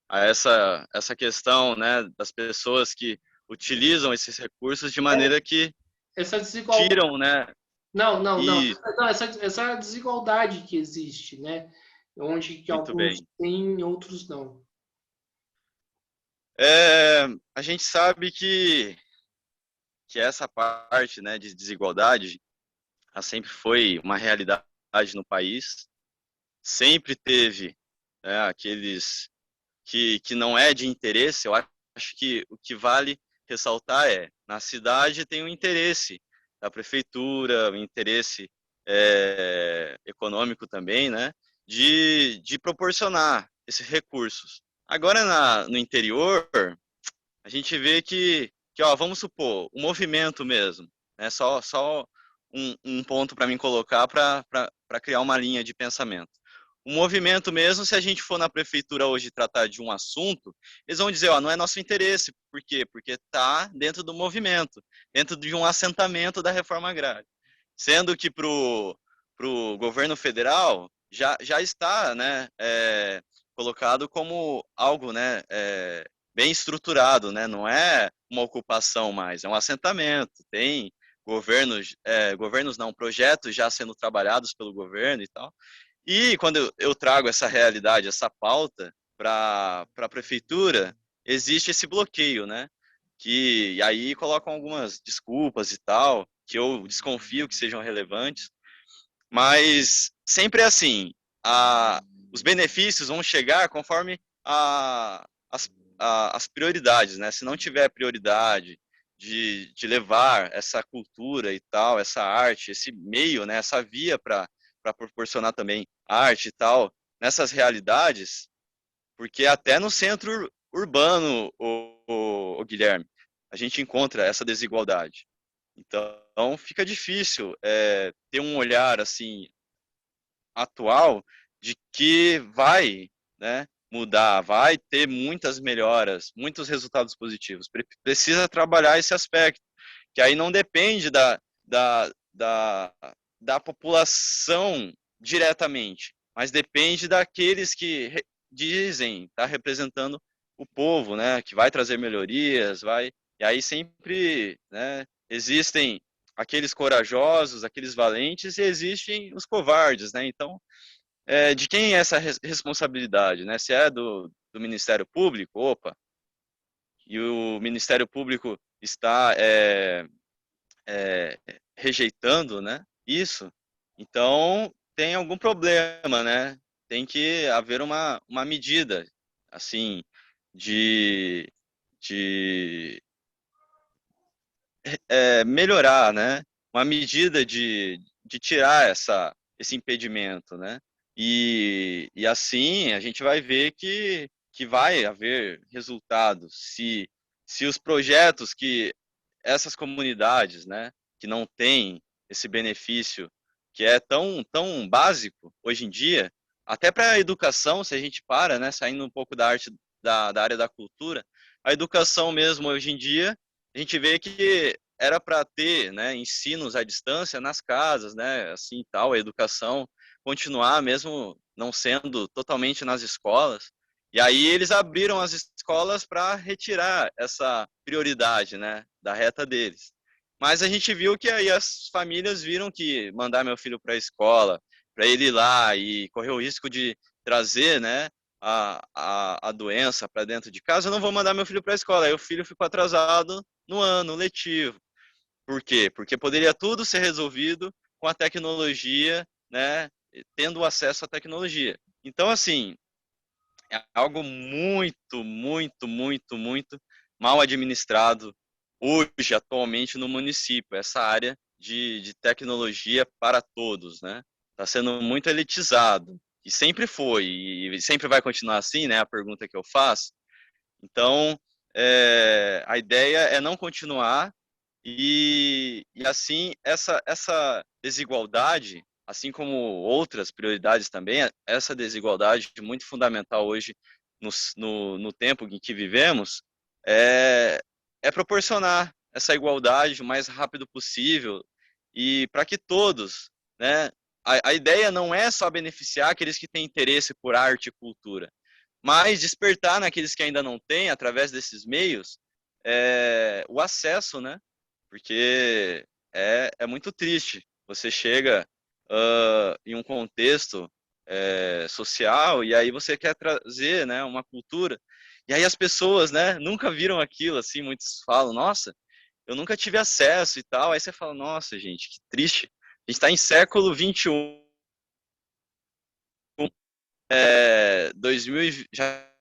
A essa questão, né, das pessoas que utilizam esses recursos de maneira que Essa desigualdade. tiram, né? Não, não, não. E Não, essa desigualdade que existe, né? Onde que muito alguns bem. têm, outros não. A gente sabe que essa parte, né, de desigualdade, ela sempre foi uma realidade no país. Sempre teve, né, aqueles que não é de interesse. Eu acho que o que vale ressaltar na cidade tem o interesse da prefeitura, o interesse econômico também, né, de proporcionar esses recursos. Agora, no interior, a gente vê que ó, vamos supor, o movimento mesmo, né, só um ponto para mim colocar para criar uma linha de pensamento. O movimento mesmo, se a gente for na prefeitura hoje tratar de um assunto, eles vão dizer, ó, não é nosso interesse. Por quê? Porque está dentro do movimento, dentro de um assentamento da reforma agrária. Sendo que para o governo federal já está, né, colocado como algo, né, bem estruturado, né, não é uma ocupação mais, é um assentamento, tem governos não, projetos já sendo trabalhados pelo governo e tal. E quando eu trago essa realidade, essa pauta para a prefeitura, existe esse bloqueio, né? E aí colocam algumas desculpas e tal, que eu desconfio que sejam relevantes, mas sempre é assim, os benefícios vão chegar conforme as, as prioridades, né? Se não tiver prioridade de levar essa cultura e tal, essa arte, esse meio, né? Essa via para proporcionar também arte e tal, nessas realidades, porque até no centro urbano, o Guilherme, a gente encontra essa desigualdade. Então fica difícil ter um olhar assim atual de que vai, né, mudar, vai ter muitas melhoras, muitos resultados positivos. Precisa trabalhar esse aspecto, que aí não depende da, da população diretamente, mas depende daqueles que dizem estar representando o povo, né, que vai trazer melhorias, vai, e aí sempre, né, existem aqueles corajosos, aqueles valentes, e existem os covardes, né? Então, de quem é essa responsabilidade, né? Se é do Ministério Público, opa, e o Ministério Público está rejeitando, né, isso, então tem algum problema, né? Tem que haver uma medida, assim, de, de melhorar, né? Uma medida de tirar esse impedimento, né? E assim a gente vai ver que vai haver resultados se os projetos que essas comunidades, né, que não têm esse benefício que é tão básico hoje em dia, até para a educação, se a gente para, né, saindo um pouco da arte da área da cultura, a educação mesmo hoje em dia, a gente vê que era para ter, né, ensinos à distância nas casas, né, assim tal, a educação continuar mesmo não sendo totalmente nas escolas. E aí eles abriram as escolas para retirar essa prioridade, né, da reta deles. Mas a gente viu que aí as famílias viram que mandar meu filho para a escola, para ele ir lá e correr o risco de trazer, né, a doença para dentro de casa, eu não vou mandar meu filho para a escola. Aí o filho ficou atrasado no ano letivo. Por quê? Porque poderia tudo ser resolvido com a tecnologia, né, tendo acesso à tecnologia. Então, assim, é algo muito mal administrado hoje, atualmente, no município, essa área de tecnologia para todos, né? Está sendo muito elitizado, e sempre foi, e sempre vai continuar assim, né? A pergunta que eu faço. Então, a ideia é não continuar, e assim, essa desigualdade, assim como outras prioridades também, essa desigualdade muito fundamental hoje no tempo em que vivemos, é, é proporcionar essa igualdade o mais rápido possível e para que todos, né? A ideia não é só beneficiar aqueles que têm interesse por arte e cultura, mas despertar naqueles que ainda não têm, através desses meios, o acesso, né? Porque é muito triste. Você chega em um contexto social e aí você quer trazer, né, uma cultura. E aí as pessoas, né, nunca viram aquilo, assim, muitos falam, nossa, eu nunca tive acesso e tal. Aí você fala, nossa, gente, que triste. A gente está em século XXI, 2000 já.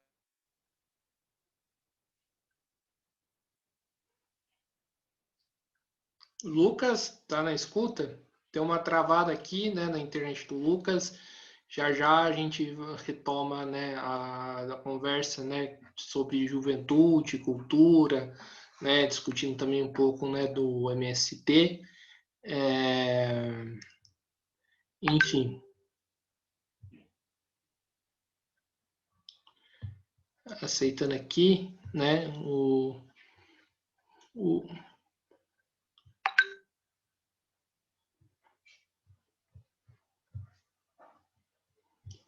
Lucas, tá na escuta? Tem uma travada aqui, né, na internet do Lucas. Já já a gente retoma, né, a conversa, né, sobre juventude, cultura, né, discutindo também um pouco, né, do MST. Enfim, aceitando aqui, né, o...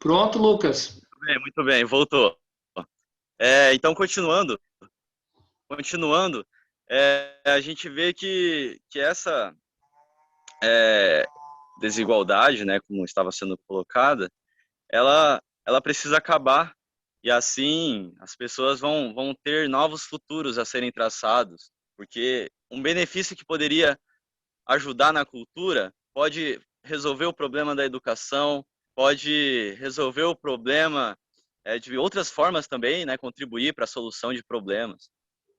Pronto, Lucas. Muito bem, voltou. Então, continuando, a gente vê que essa desigualdade, né, como estava sendo colocada, ela precisa acabar e assim as pessoas vão ter novos futuros a serem traçados, porque um benefício que poderia ajudar na cultura pode resolver o problema da educação, pode resolver o problema de outras formas também, né, contribuir para a solução de problemas.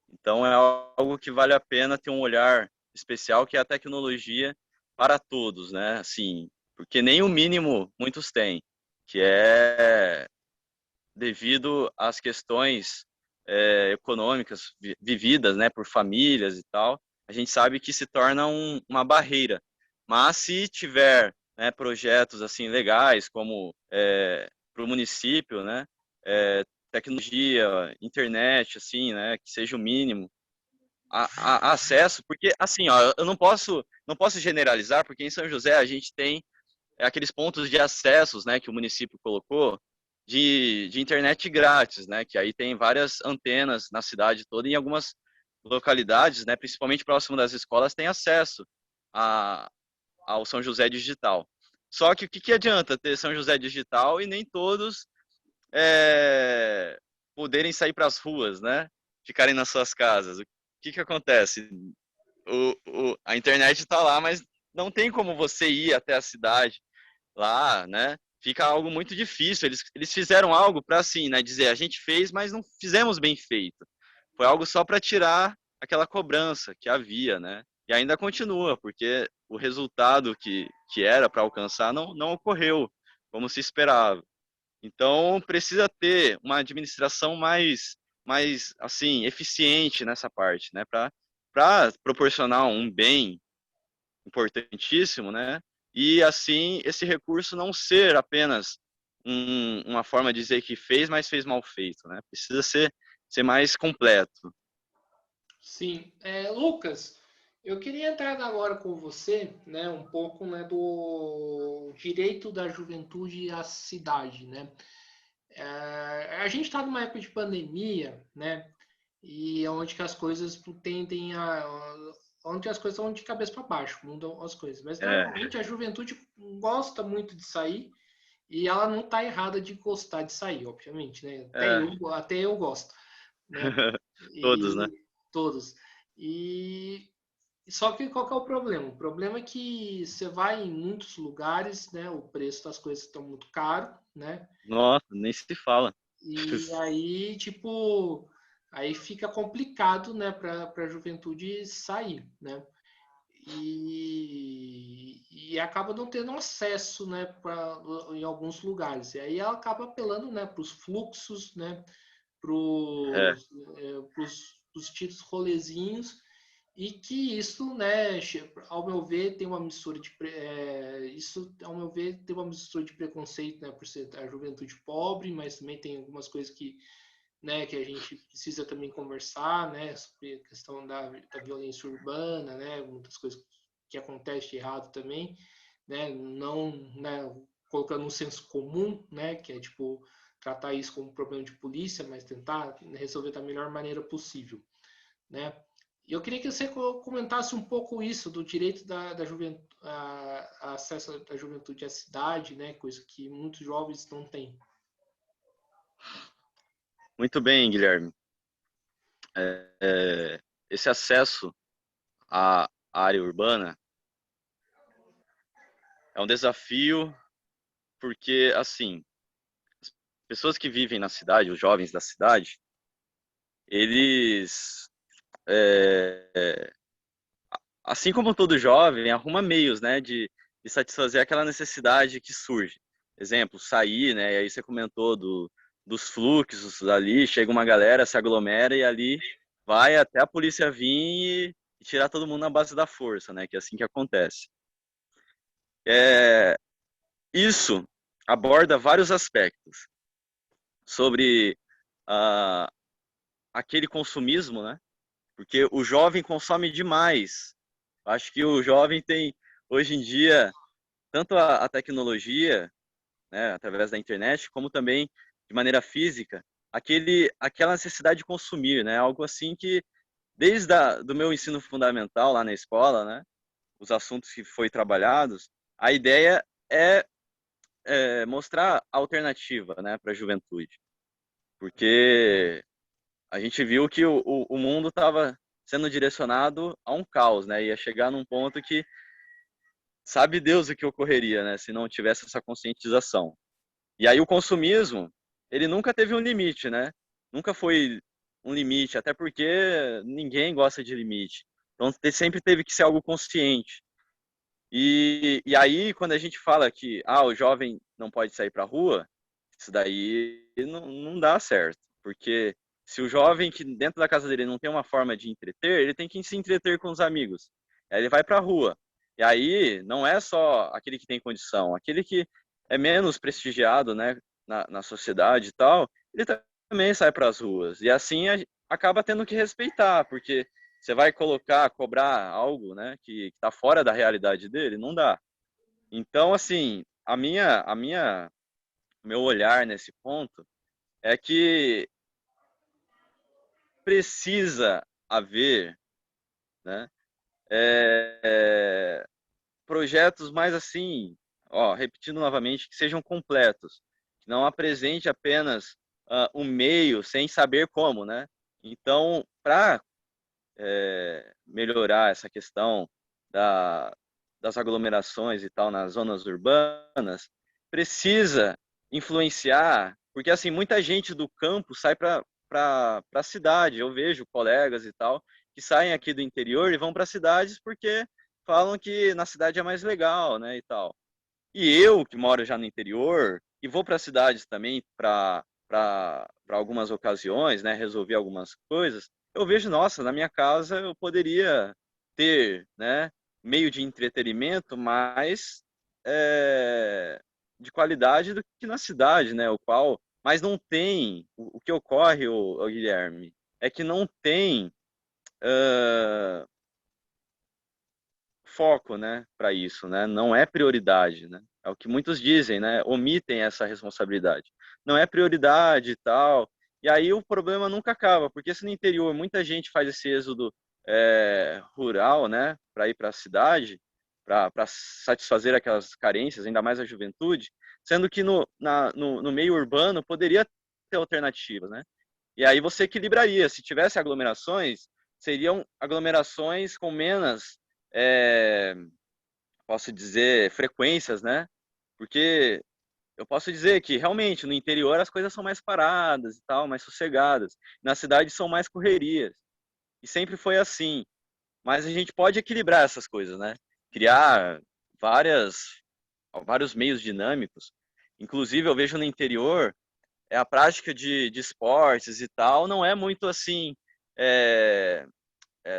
Então é algo que vale a pena ter um olhar especial, que é a tecnologia para todos, né? Assim, porque nem o mínimo muitos têm, que é devido às questões econômicas vividas, né, por famílias e tal. A gente sabe que se torna uma barreira. Mas se tiver, né, projetos assim legais, como para o município, né, tecnologia, internet, assim, né, que seja o mínimo, acesso, porque assim, ó, eu não posso generalizar, porque em São José a gente tem aqueles pontos de acessos, né, que o município colocou de internet grátis, né, que aí tem várias antenas na cidade toda e em algumas localidades, né, principalmente próximo das escolas, tem acesso a, ao São José Digital. Só que o que adianta ter São José Digital e nem todos poderem sair para as ruas, né? ficarem nas suas casas. O que acontece? A internet está lá, mas não tem como você ir até a cidade lá, né? Fica algo muito difícil. Eles fizeram algo para assim, né? Dizer, a gente fez, mas não fizemos bem feito. Foi algo só para tirar aquela cobrança que havia, né? E ainda continua, porque o resultado que era para alcançar não ocorreu como se esperava. Então, precisa ter uma administração mais assim, eficiente nessa parte, né? Para proporcionar um bem importantíssimo, né? E assim, esse recurso não ser apenas uma forma de dizer que fez, mas fez mal feito, né? Precisa ser mais completo. Sim. Lucas, eu queria entrar agora com você, né, um pouco, né, do direito da juventude à cidade, né? A gente está numa época de pandemia, né? E é onde que as coisas tendem a. Onde as coisas vão de cabeça para baixo, mudam as coisas. Mas É, normalmente a juventude gosta muito de sair e ela não está errada de gostar de sair, obviamente, né? é. Até eu gosto, né? Todos, né? E todos. E só que qual que é o problema? O problema é que você vai em muitos lugares, né? O preço das coisas estão muito caro, né? Nossa, nem se fala. E aí, tipo, aí fica complicado, né, para a juventude sair, né? E acaba não tendo acesso, né, em alguns lugares. E aí ela acaba apelando, né, para os fluxos, né, para É, os títulos rolezinhos e que isso, né, ao meu ver, tem uma mistura de isso, ao meu ver, tem uma mistura de preconceito, né, por ser a juventude pobre, mas também tem algumas coisas que, né, que a gente precisa também conversar, né, sobre a questão da violência urbana, né, muitas coisas que acontecem de errado também, né, não, né, colocando um senso comum, né, que é tipo tratar isso como um problema de polícia, mas tentar resolver da melhor maneira possível, né? E eu queria que você comentasse um pouco isso do direito da juventude, a acesso da juventude à cidade, né? Coisa que muitos jovens não têm. muito bem, Guilherme. Esse acesso à área urbana é um desafio porque, assim, pessoas que vivem na cidade, os jovens da cidade, eles, é, assim como todo jovem, arruma meios, né, de satisfazer aquela necessidade que surge. Exemplo, sair, né, e aí você comentou dos fluxos ali, chega uma galera, se aglomera e ali vai até a polícia vir e tirar todo mundo na base da força, né, que é assim que acontece. É, isso aborda vários aspectos sobre ah, aquele consumismo, né? Porque o jovem consome demais. Acho que o jovem tem, hoje em dia, tanto a tecnologia, né, através da internet, como também de maneira física, aquela necessidade de consumir, né? Algo assim que, desde do meu ensino fundamental lá na escola, né? Os assuntos que foi trabalhados, a ideia é mostrar alternativa, né, para a juventude. Porque a gente viu que o mundo estava sendo direcionado a um caos, né? Ia chegar num ponto que sabe Deus o que ocorreria, né? Se não tivesse essa conscientização. E aí o consumismo, ele nunca teve um limite, né? Nunca foi um limite, até porque ninguém gosta de limite. Então sempre teve que ser algo consciente. E aí, quando a gente fala que o jovem não pode sair para a rua, isso daí não dá certo. Porque se o jovem que dentro da casa dele não tem uma forma de entreter, ele tem que se entreter com os amigos. Aí ele vai para a rua. E aí não é só aquele que tem condição, aquele que é menos prestigiado, né, na sociedade e tal, ele também sai para as ruas. E assim acaba tendo que respeitar, porque você vai cobrar algo, né, que está fora da realidade dele, não dá. Então, assim, meu olhar nesse ponto é que precisa haver, né, projetos mais assim, repetindo novamente, que sejam completos, que não apresente apenas um meio sem saber como, né? Então, para melhorar essa questão das aglomerações e tal nas zonas urbanas, precisa influenciar, porque assim, muita gente do campo sai para a cidade. Eu vejo colegas e tal que saem aqui do interior e vão para cidades porque falam que na cidade é mais legal, né, e tal. E eu, que moro já no interior, e vou para cidades também para algumas ocasiões, né, resolver algumas coisas, eu vejo, nossa, na minha casa eu poderia ter, né, meio de entretenimento mais é, de qualidade do que na cidade, né, mas não tem, o que ocorre, o Guilherme, é que não tem uh, foco, né, para isso, né? Não é prioridade, né? É o que muitos dizem, né? Omitem essa responsabilidade. Não é prioridade e tal. E aí o problema nunca acaba, porque se no interior muita gente faz esse êxodo rural, né, para ir para a cidade, para satisfazer aquelas carências, ainda mais a juventude, sendo que no meio urbano poderia ter alternativas, né? E aí você equilibraria. Se tivesse aglomerações, seriam aglomerações com menos, é, posso dizer, frequências, né? Porque eu posso dizer que realmente no interior as coisas são mais paradas e tal, mais sossegadas. Na cidade são mais correrias. E sempre foi assim. Mas a gente pode equilibrar essas coisas, né? Criar várias, vários meios dinâmicos. Inclusive, eu vejo no interior a prática de esportes e tal não é muito assim é,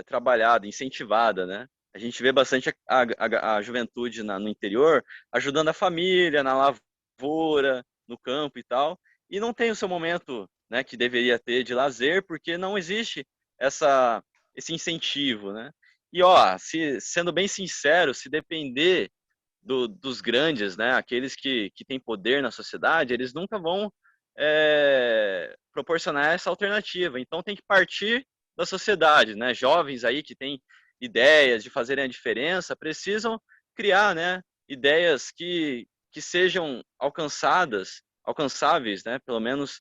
trabalhada, incentivada, né? A gente vê bastante a juventude no interior ajudando a família, na lavoura, no campo e tal, e não tem o seu momento, né, que deveria ter de lazer, porque não existe esse incentivo, né? E ó, sendo bem sincero, se depender dos grandes, né, aqueles que têm poder na sociedade, eles nunca vão proporcionar essa alternativa. Então tem que partir da sociedade, né? Jovens aí que têm ideias de fazerem a diferença precisam criar, né, ideias que sejam alcançáveis, né? Pelo menos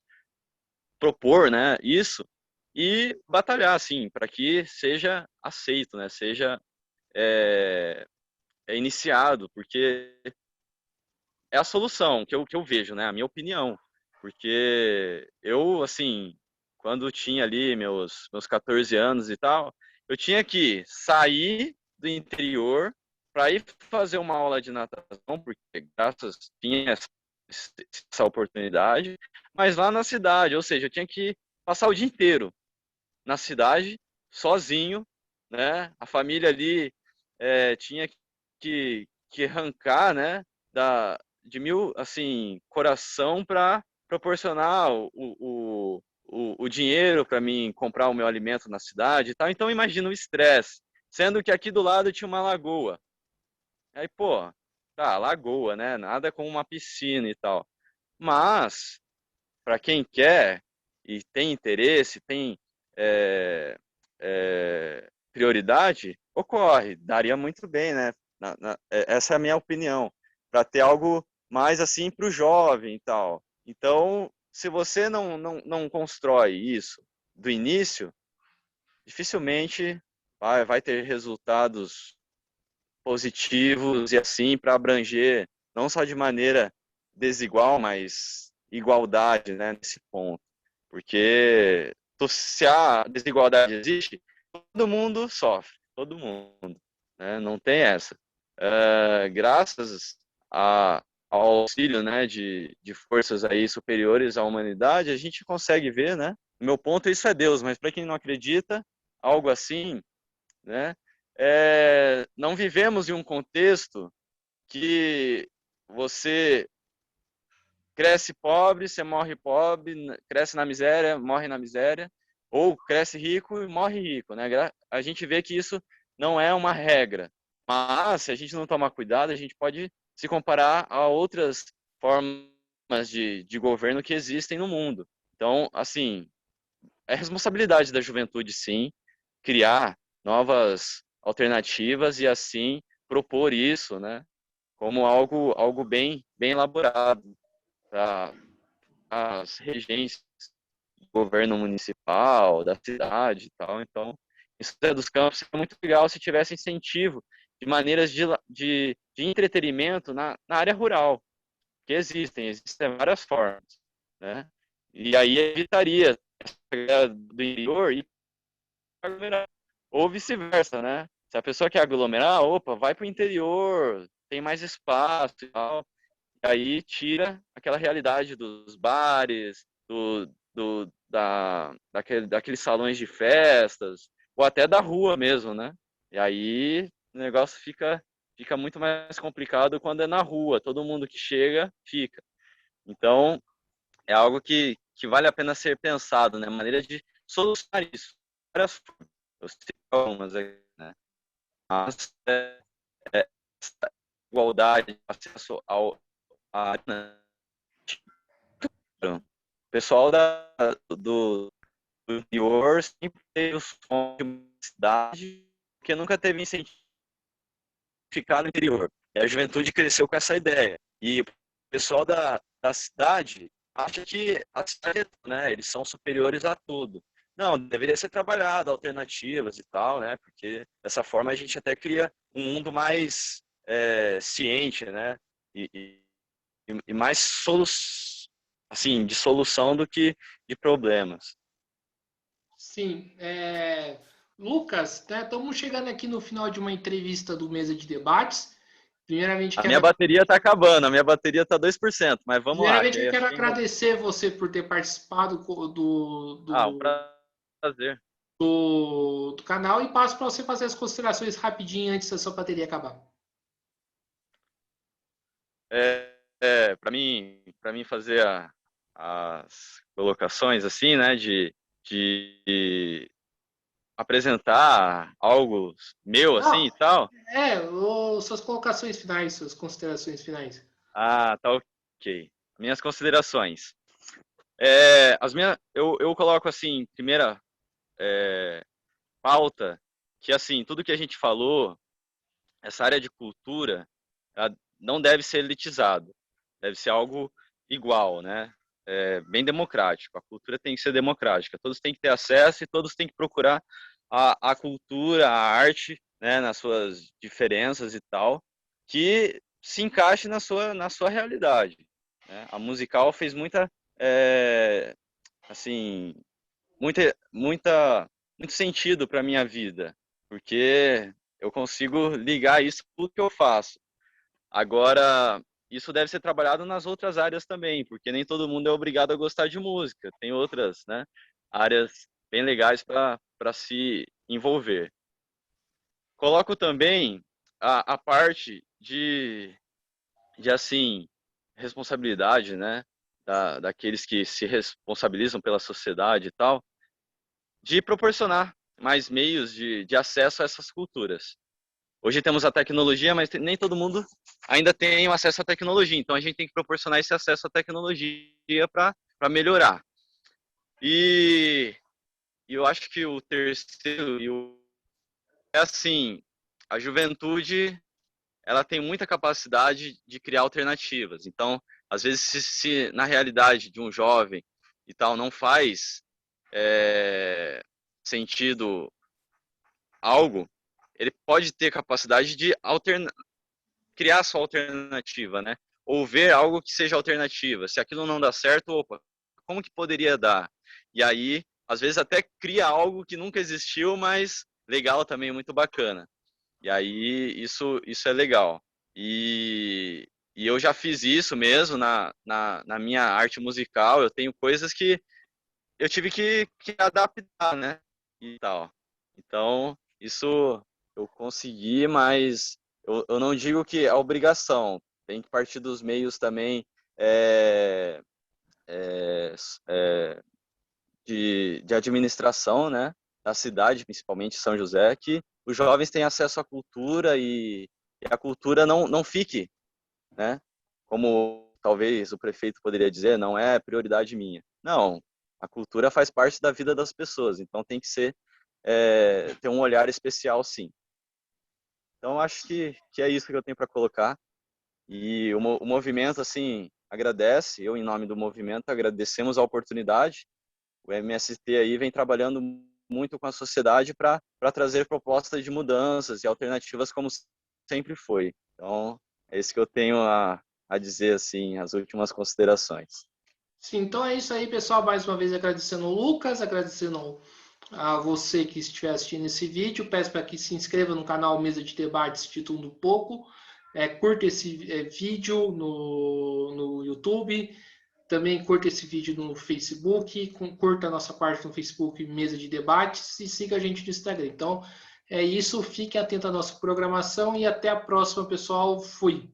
propor, né, isso e batalhar, assim, para que seja aceito, né? Seja iniciado, porque é a solução que eu vejo, né? A minha opinião. Porque eu, assim, quando tinha ali meus 14 anos e tal, eu tinha que sair do interior para ir fazer uma aula de natação, porque graças tinha essa oportunidade, mas lá na cidade, ou seja, eu tinha que passar o dia inteiro na cidade, sozinho, né? A família ali tinha que arrancar, né? De mil, assim, coração para proporcionar o dinheiro para mim comprar o meu alimento na cidade e tal. Então, imagina o estresse, sendo que aqui do lado tinha uma lagoa. Aí, pô, tá, lagoa, né? Nada com uma piscina e tal. Mas, para quem quer e tem interesse, tem prioridade, ocorre. Daria muito bem, né? Essa é a minha opinião. Para ter algo mais assim para o jovem e tal. Então, se você não constrói isso do início, dificilmente vai ter resultados positivos e assim para abranger não só de maneira desigual, mas igualdade, né, nesse ponto. Porque se a desigualdade existe, todo mundo sofre, todo mundo, né? Não tem essa. Graças ao auxílio, né, de forças aí superiores à humanidade, a gente consegue ver, né? No meu ponto, isso é Deus, mas para quem não acredita, algo assim, né? Não vivemos em um contexto que você cresce pobre, você morre pobre, cresce na miséria, morre na miséria, ou cresce rico e morre rico, né? A gente vê que isso não é uma regra, mas se a gente não tomar cuidado, a gente pode se comparar a outras formas de governo que existem no mundo. Então, assim, é responsabilidade da juventude, sim, criar novas alternativas e assim propor isso, né, como algo bem elaborado para as regências governo municipal, da cidade e tal. Então, isso dos campos é muito legal se tivesse incentivo de maneiras de entretenimento na área rural, que existem várias formas, né? E aí evitaria do interior e aglomerar, ou vice-versa, né? Se a pessoa quer aglomerar, opa, vai para o interior, tem mais espaço e tal. E aí tira aquela realidade dos bares, daqueles salões de festas, ou até da rua mesmo, né? E aí o negócio fica muito mais complicado quando é na rua, todo mundo que chega, fica. Então, é algo que vale a pena ser pensado, né? Maneira de solucionar isso. Várias formas. Eu sei algumas, né? Mas essa igualdade, acesso à o pessoal do interior sempre teve o sonho de uma cidade, porque nunca teve incentivo de ficar no interior. E a juventude cresceu com essa ideia. E o pessoal da cidade acha que a cidade, né, eles são superiores a tudo. Não, deveria ser trabalhado, alternativas e tal, né? Porque dessa forma a gente até cria um mundo mais ciente, né? E, e mais assim, de solução do que de problemas. Sim. Lucas, né, estamos chegando aqui no final de uma entrevista do Mesa de Debates. Primeiramente, A minha bateria está acabando, a minha bateria está 2%, mas vamos lá, que primeiramente, aí eu acho quero que ainda... agradecer você por ter participado Um prazer. do canal e passo para você fazer as considerações rapidinho antes da sua bateria acabar. Para mim fazer as colocações assim, né, de apresentar algo meu assim Não, e tal. suas colocações finais, suas considerações finais. Ah, tá ok. Minhas considerações. Eu coloco assim, primeira pauta, que assim, tudo que a gente falou, essa área de cultura, ela não deve ser elitizado, deve ser algo igual, né? Bem democrático. A cultura tem que ser democrática. Todos têm que ter acesso e todos têm que procurar a cultura, a arte, né, nas suas diferenças e tal, que se encaixe na sua realidade. Né? A musical fez assim, muito sentido para minha vida, porque eu consigo ligar isso com tudo que eu faço. Agora, isso deve ser trabalhado nas outras áreas também, porque nem todo mundo é obrigado a gostar de música. Tem outras, né, áreas bem legais para se envolver. Coloco também a parte de assim, responsabilidade, né, daqueles que se responsabilizam pela sociedade e tal, de proporcionar mais meios de acesso a essas culturas. Hoje temos a tecnologia, mas nem todo mundo ainda tem o acesso à tecnologia. Então a gente tem que proporcionar esse acesso à tecnologia para melhorar. E eu acho que o terceiro é assim, a juventude ela tem muita capacidade de criar alternativas. Então, às vezes, se na realidade de um jovem e tal não faz sentido algo, ele pode ter capacidade de criar sua alternativa, né? Ou ver algo que seja alternativa. Se aquilo não dá certo, opa, como que poderia dar? E aí, às vezes até cria algo que nunca existiu, mas legal também, muito bacana. E aí, isso é legal. E eu já fiz isso mesmo na minha arte musical. Eu tenho coisas que eu tive que adaptar, né? E tal. Então, isso eu consegui, mas eu não digo que é obrigação. Tem que partir dos meios também é, é, é, de administração, né? Da cidade, principalmente São José, que os jovens têm acesso à cultura e a cultura não fique, né? Como talvez o prefeito poderia dizer, não é prioridade minha. Não, a cultura faz parte da vida das pessoas, então tem que ter um olhar especial, sim. Então acho que é isso que eu tenho para colocar. E o movimento, assim, agradece, eu em nome do movimento agradecemos a oportunidade o MST aí vem trabalhando muito com a sociedade para trazer propostas de mudanças e alternativas como sempre foi. Então, é isso que eu tenho a dizer, assim, as últimas considerações. Sim, então é isso aí, pessoal. Mais uma vez agradecendo o Lucas, agradecendo a você que estiver assistindo esse vídeo. Peço para que se inscreva no canal Mesa de Debates de Tudo um Pouco. Curta esse vídeo no YouTube. Também curta esse vídeo no Facebook. Curta a nossa parte no Facebook Mesa de Debates e siga a gente no Instagram. Então é isso. Fique atento à nossa programação e até a próxima, pessoal. Fui!